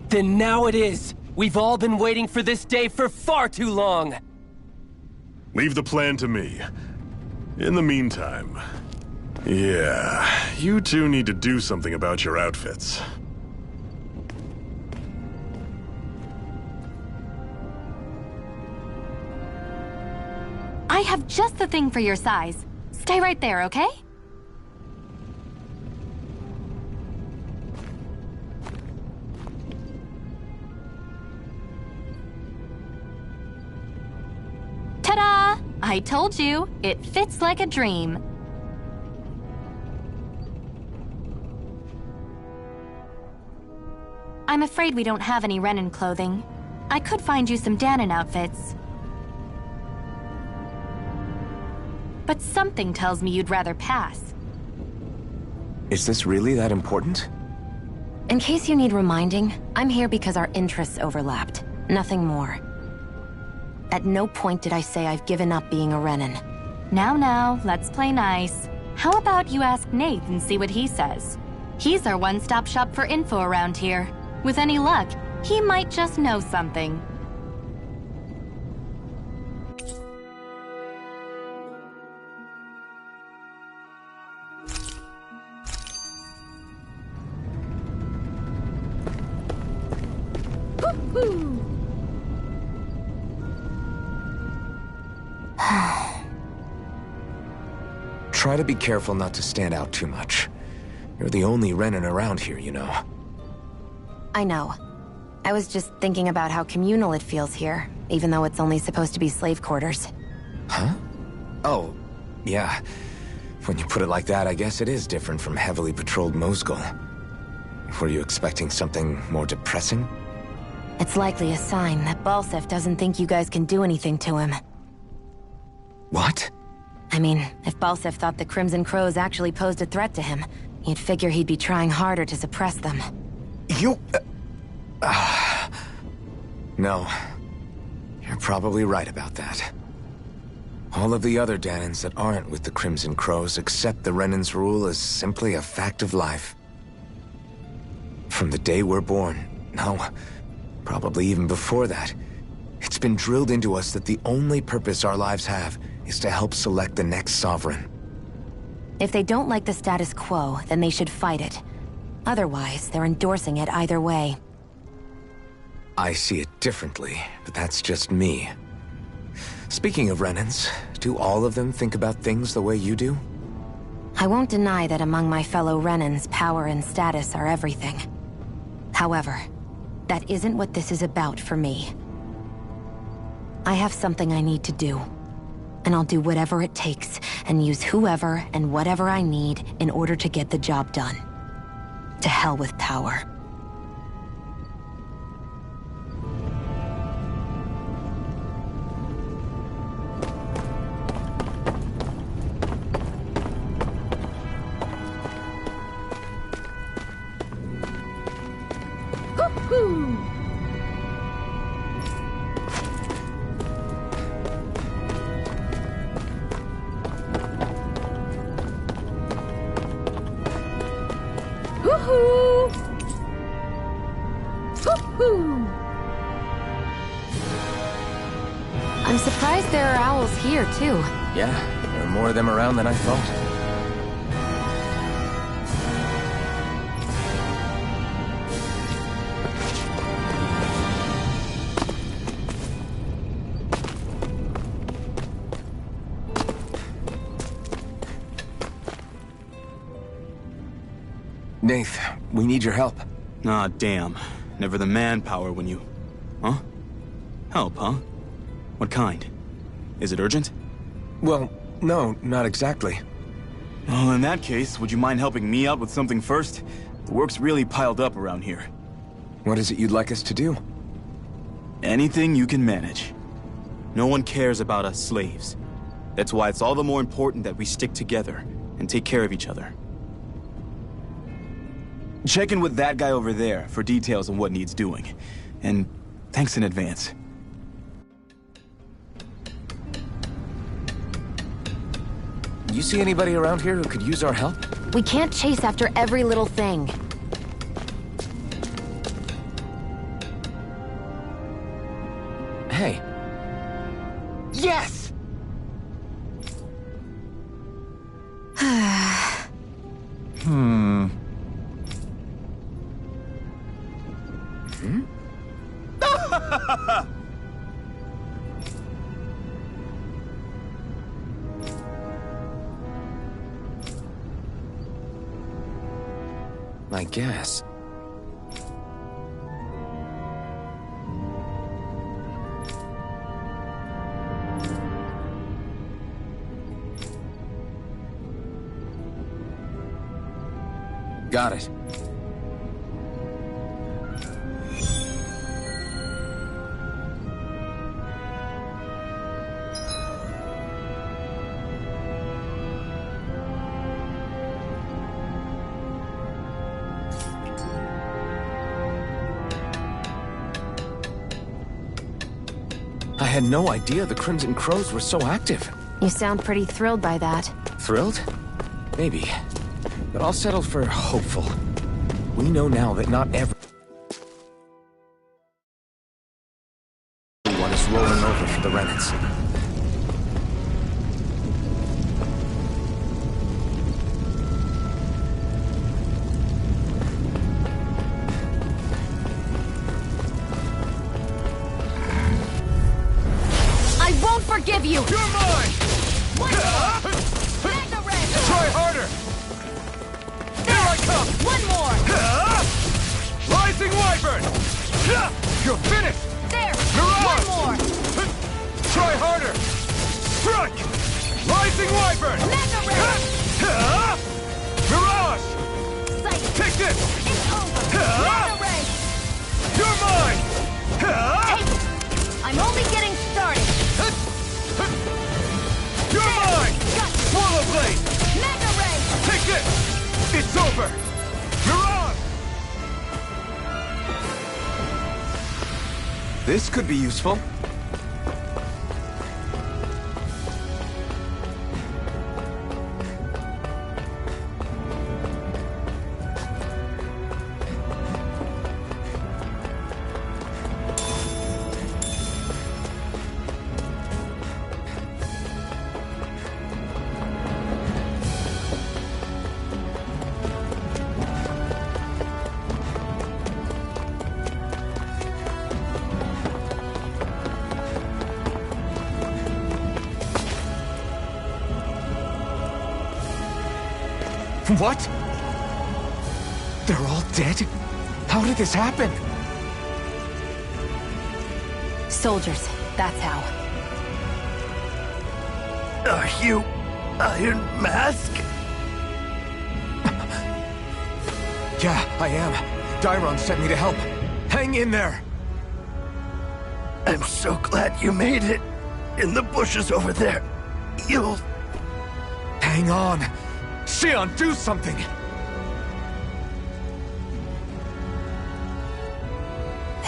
Then now it is! We've all been waiting for this day for far too long!
Leave the plan to me. In the meantime... yeah, you two need to do something about your outfits.
I have just the thing for your size. Stay right there, okay? Ta-da! I told you, it fits like a dream. I'm afraid we don't have any Renan clothing. I could find you some Danon outfits. But something tells me you'd rather pass.
Is this really that important?
In case you need reminding, I'm here because our interests overlapped. Nothing more. At no point did I say I've given up being a Renin.
Now, let's play nice. How about you ask Nate and see what he says? He's our one-stop shop for info around here. With any luck, he might just know something.
Try to be careful not to stand out too much. You're the only Renin around here, you know.
I know. I was just thinking about how communal it feels here, even though it's only supposed to be slave quarters.
Huh? Oh, yeah. When you put it like that, I guess it is different from heavily patrolled Mosgul. Were you expecting something more depressing?
It's likely a sign that Balsef doesn't think you guys can do anything to him.
What?
I mean, if Balsef thought the Crimson Crows actually posed a threat to him, you'd figure he'd be trying harder to suppress them.
You... No. You're probably right about that. All of the other Danans that aren't with the Crimson Crows accept the Renin's rule as simply a fact of life. From the day we're born, no, probably even before that, it's been drilled into us that the only purpose our lives have is to help select the next sovereign.
If they don't like the status quo, then they should fight it. Otherwise, they're endorsing it either way.
I see it differently, but that's just me. Speaking of Renins, do all of them think about things the way you do?
I won't deny that among my fellow Renins, power and status are everything. However, that isn't what this is about for me. I have something I need to do. And I'll do whatever it takes, and use whoever and whatever I need in order to get the job done. To hell with power. I'm surprised there are owls here, too.
Yeah, there are more of them around than I thought. Nath, we need your help.
Ah, damn. Never the manpower when you... Huh? Help, huh? What kind? Is it urgent?
Well, no, not exactly.
Well, in that case, would you mind helping me out with something first? The work's really piled up around here.
What is it you'd like us to do?
Anything you can manage. No one cares about us slaves. That's why it's all the more important that we stick together and take care of each other. Check in with that guy over there for details on what needs doing. And thanks in advance.
You see anybody around here who could use our help?
We can't chase after every little thing.
Hey. Yes! I guess. Got it. I had no idea the Crimson Crows were so active.
You sound pretty thrilled by that.
Thrilled? Maybe. But I'll settle for hopeful. We know now that not everyone is rolling over for the remnants.
I won't forgive you!
You're mine!
One more! Mega Ray!
Try harder! Here I come!
One more!
Rising Wyvern! You're finished!
There!
Mirage!
One more!
Try harder! Strike! Rising Wyvern!
Mega Ray!
Mirage!
Sight!
Take this!
It's over! Mega Ray!
You're mine!
Hey! I'm only getting started!
You're mine! Swallow Blade!
Mega Ray!
Take this! It's over! Mirage!
This could be useful. What? They're all dead? How did this happen?
Soldiers, that's how.
Are you Iron Mask?
Yeah, I am. Dairon sent me to help. Hang in there!
I'm so glad you made it. In the bushes over there. You'll...
Hang on! Xion, do something!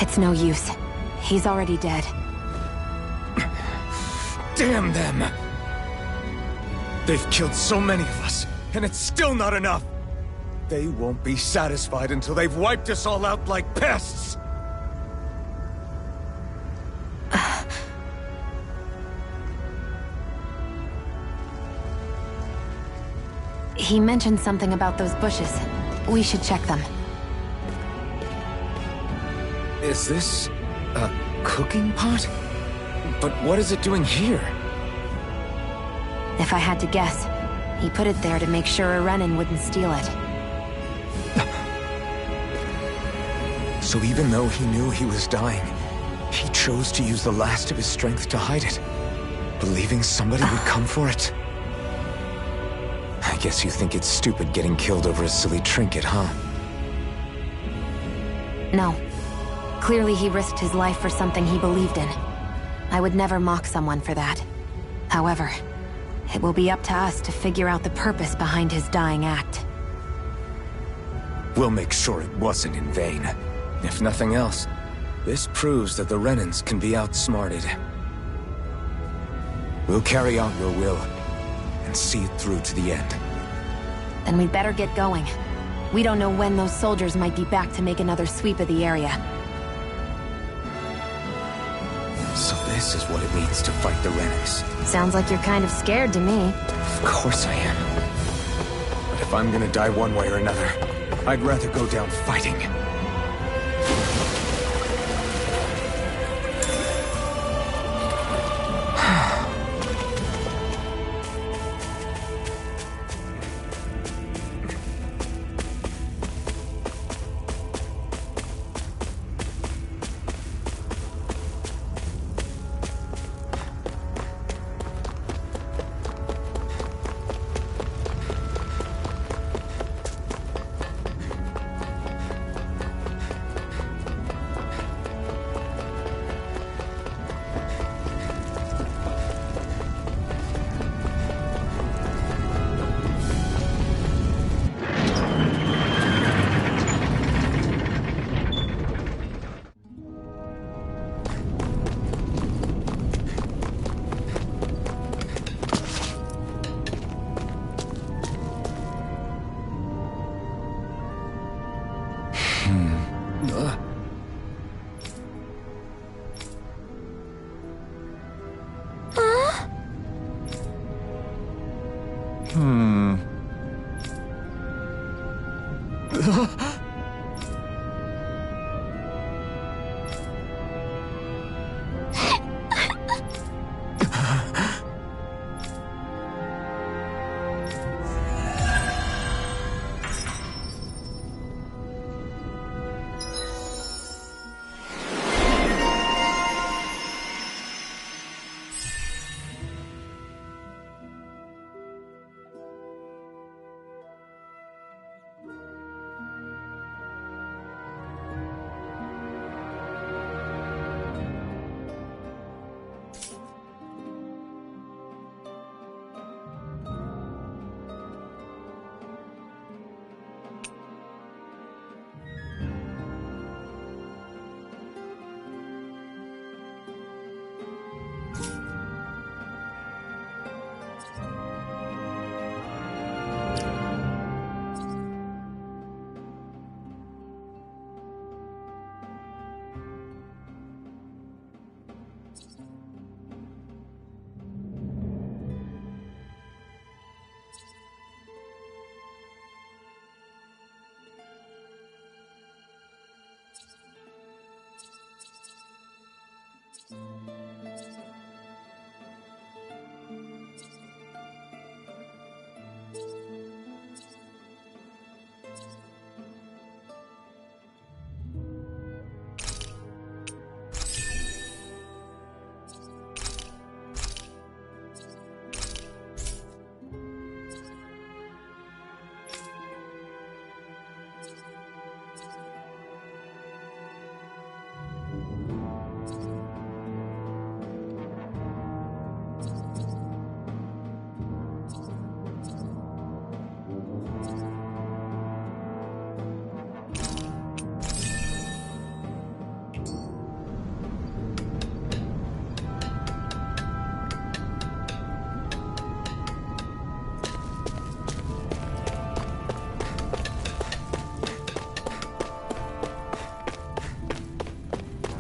It's no use. He's already dead.
Damn them! They've killed so many of us, and it's still not enough! They won't be satisfied until they've wiped us all out like pests!
He mentioned something about those bushes. We should check them.
Is this... a cooking pot? But what is it doing here?
If I had to guess, he put it there to make sure a Renin wouldn't steal it.
So even though he knew he was dying, he chose to use the last of his strength to hide it, believing somebody would come for it. I guess you think it's stupid getting killed over a silly trinket, huh?
No. Clearly he risked his life for something he believed in. I would never mock someone for that. However, it will be up to us to figure out the purpose behind his dying act.
We'll make sure it wasn't in vain. If nothing else, this proves that the Renins can be outsmarted. We'll carry out your will, and see it through to the end.
Then we'd better get going. We don't know when those soldiers might be back to make another sweep of the area.
So this is what it means to fight the Renins.
Sounds like you're kind of scared to me.
Of course I am. But if I'm gonna die one way or another, I'd rather go down fighting.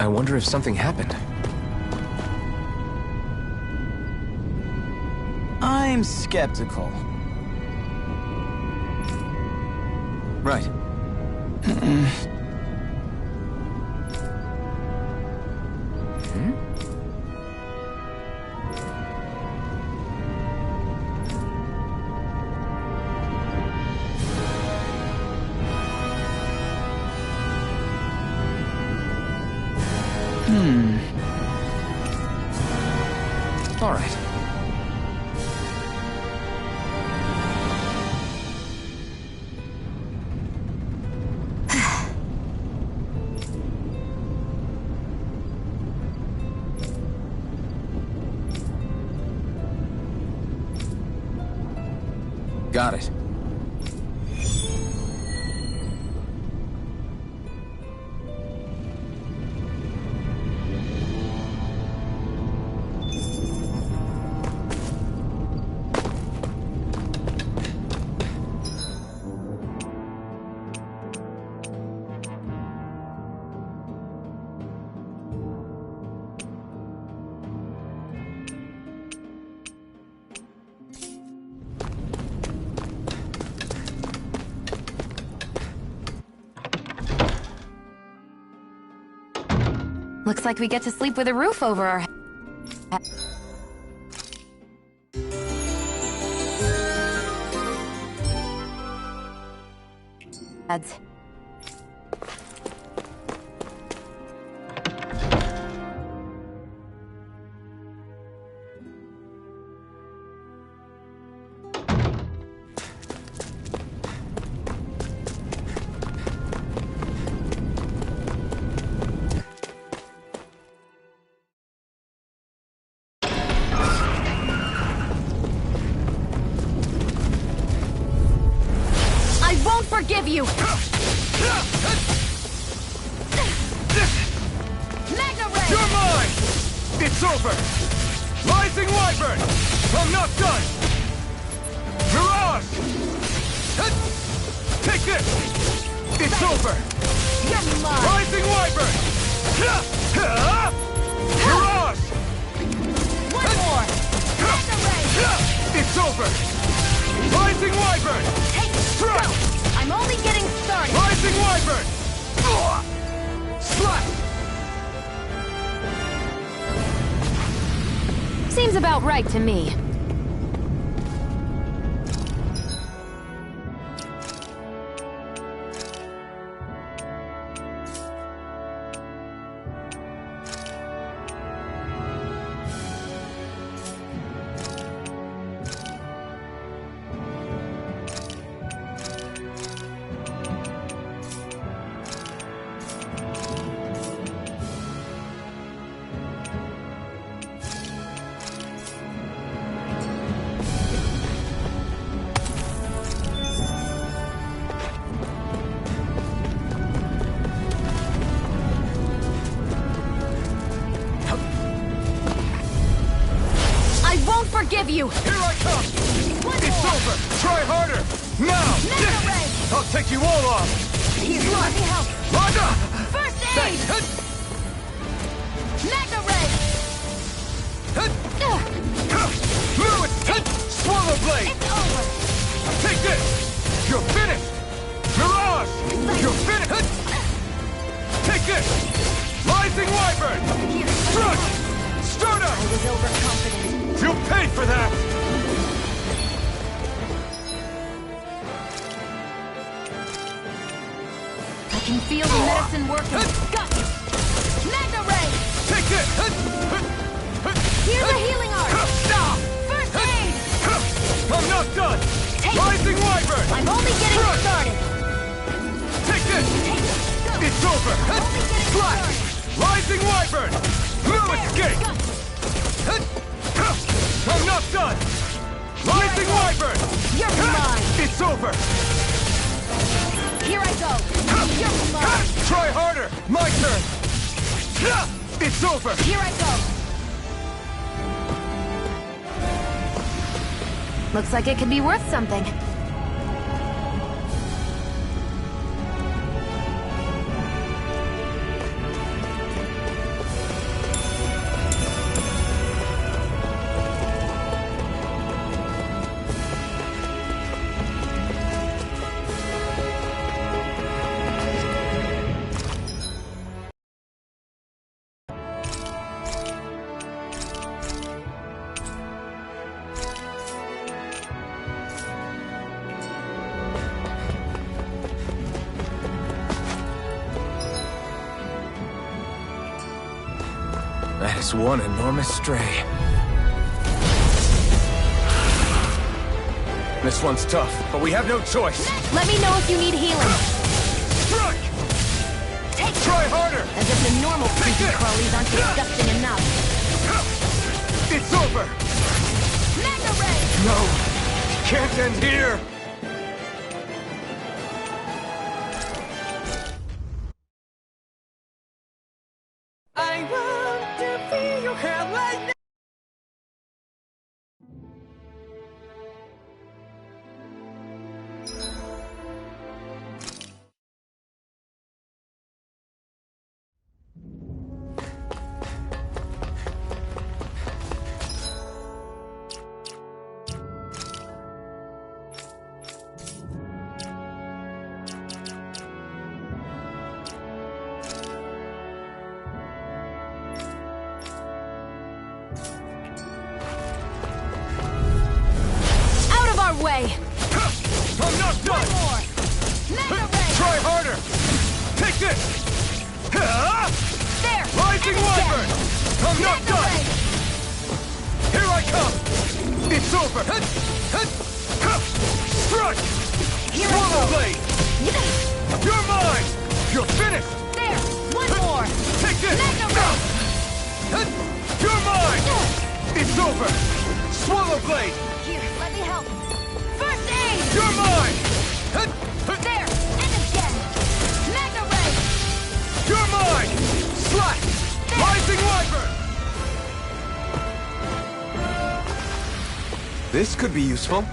I wonder if something happened.
I'm skeptical. Right.
All right. Got it.
Looks like we get to sleep with a roof over our heads. Forgive you! Magna Ray!
You're mine! It's over! Rising Wyvern! I'm not done! Mirage! Take this! It's over!
You're mine!
Rising Wyvern! Mirage!
One more! Magna Ray!
It's over!
Wyvern!
Take
Strike!
go! I'm only getting started!
Rising Wyvern! Slap!
Seems about right to me. Forgive you!
Here I come! It's over! Try harder! Now!
Mega Ray!
I'll take you all off!
Here, let me help!
Rhonda!
First aid! Mega Ray!
Lewis! Swallow Blade!
It's over!
Take this! You're finished! Mirage! You're finished! Take this! Rising Wyvern! Strike! Start up!
I was overconfident.
You paid for that!
I can feel the medicine working. Got you! Mega Ray!
Take it!
Here's a healing art! First aid!
I'm not done!
Take
Rising
it.
Wyvern!
I'm only getting
Strike.
started!
Take this!
Take it. Go.
It's over!
I'm only getting
Slash!
started!
Rising Wyvern! No escape!
Got you.
I'm not done! Rising Wyvern!
You're mine!
It's over!
Here I go! You're mine!
Try harder! My turn! It's over!
Here I go!
Looks like it could be worth something.
That is one enormous stray. This one's tough, but we have no choice.
Let me know if you need healing.
Strike!
Take
Try harder!
As if the normal creepy crawlies aren't disgusting enough.
It's over!
Mega Ray!
No! Can't end here!
I want to feel your hair right now.
Way.
I'm not done!
One more! Mega Ray!
Try harder! Take this!
There!
Rising
And
Wyvern!
again.
I'm not
Mega
done!
Ray!
Here I come! It's over! Strike!
Here I
Swallow
go.
Blade! You're mine! You're finished!
There! One more!
Take this!
Mega Ray!
You're mine! It's over! Swallow Blade!
Here, let me help. First aid!
You're mine!
There! And again! Mega Ray!
You're mine! Slash! Rising Wyvern!
This could be useful.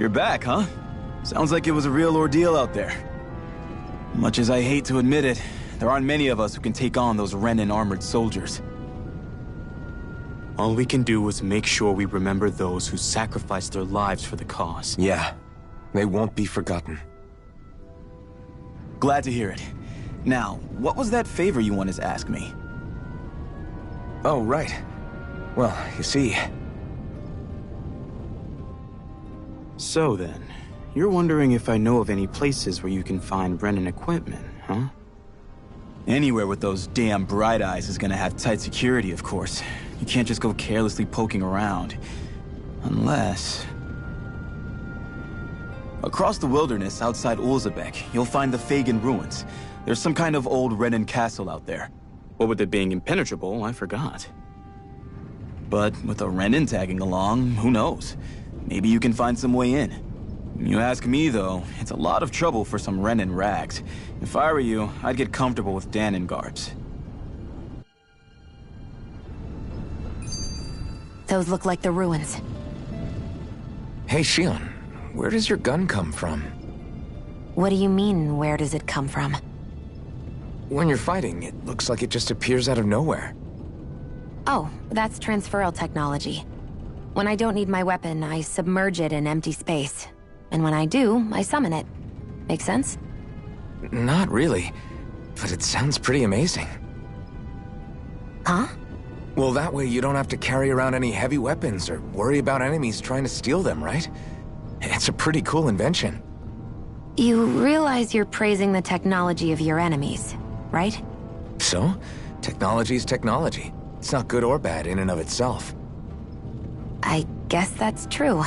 You're back, huh? Sounds like it was a real ordeal out there. Much as I hate to admit it, there aren't many of us who can take on those Renan armored soldiers.
All we can do is make sure we remember those who sacrificed their lives for the cause.
Yeah, they won't be forgotten.
Glad to hear it. Now, what was that favor you wanted to ask me?
Oh, right. Well, you see...
So then, you're wondering if I know of any places where you can find Renan equipment, huh?
Anywhere with those damn bright eyes is gonna have tight security, of course. You can't just go carelessly poking around. Unless... Across the wilderness outside Ulzebek, you'll find the Fagan ruins. There's some kind of old Renan castle out there.
What with it being impenetrable, I forgot.
But with a Renan tagging along, who knows? Maybe you can find some way in. You ask me, though, it's a lot of trouble for some Renan rags. If I were you, I'd get comfortable with Danon garbs.
Those look like the ruins.
Hey, Shion, where does your gun come from?
What do you mean, where does it come from?
When you're fighting, it looks like it just appears out of nowhere.
Oh, that's transferal technology. When I don't need my weapon, I submerge it in empty space. And when I do, I summon it. Make sense?
Not really, but it sounds pretty amazing.
Huh?
Well, that way you don't have to carry around any heavy weapons or worry about enemies trying to steal them, right? It's a pretty cool invention.
You realize you're praising the technology of your enemies, right?
So? Technology's technology. It's not good or bad in and of itself.
I guess that's true.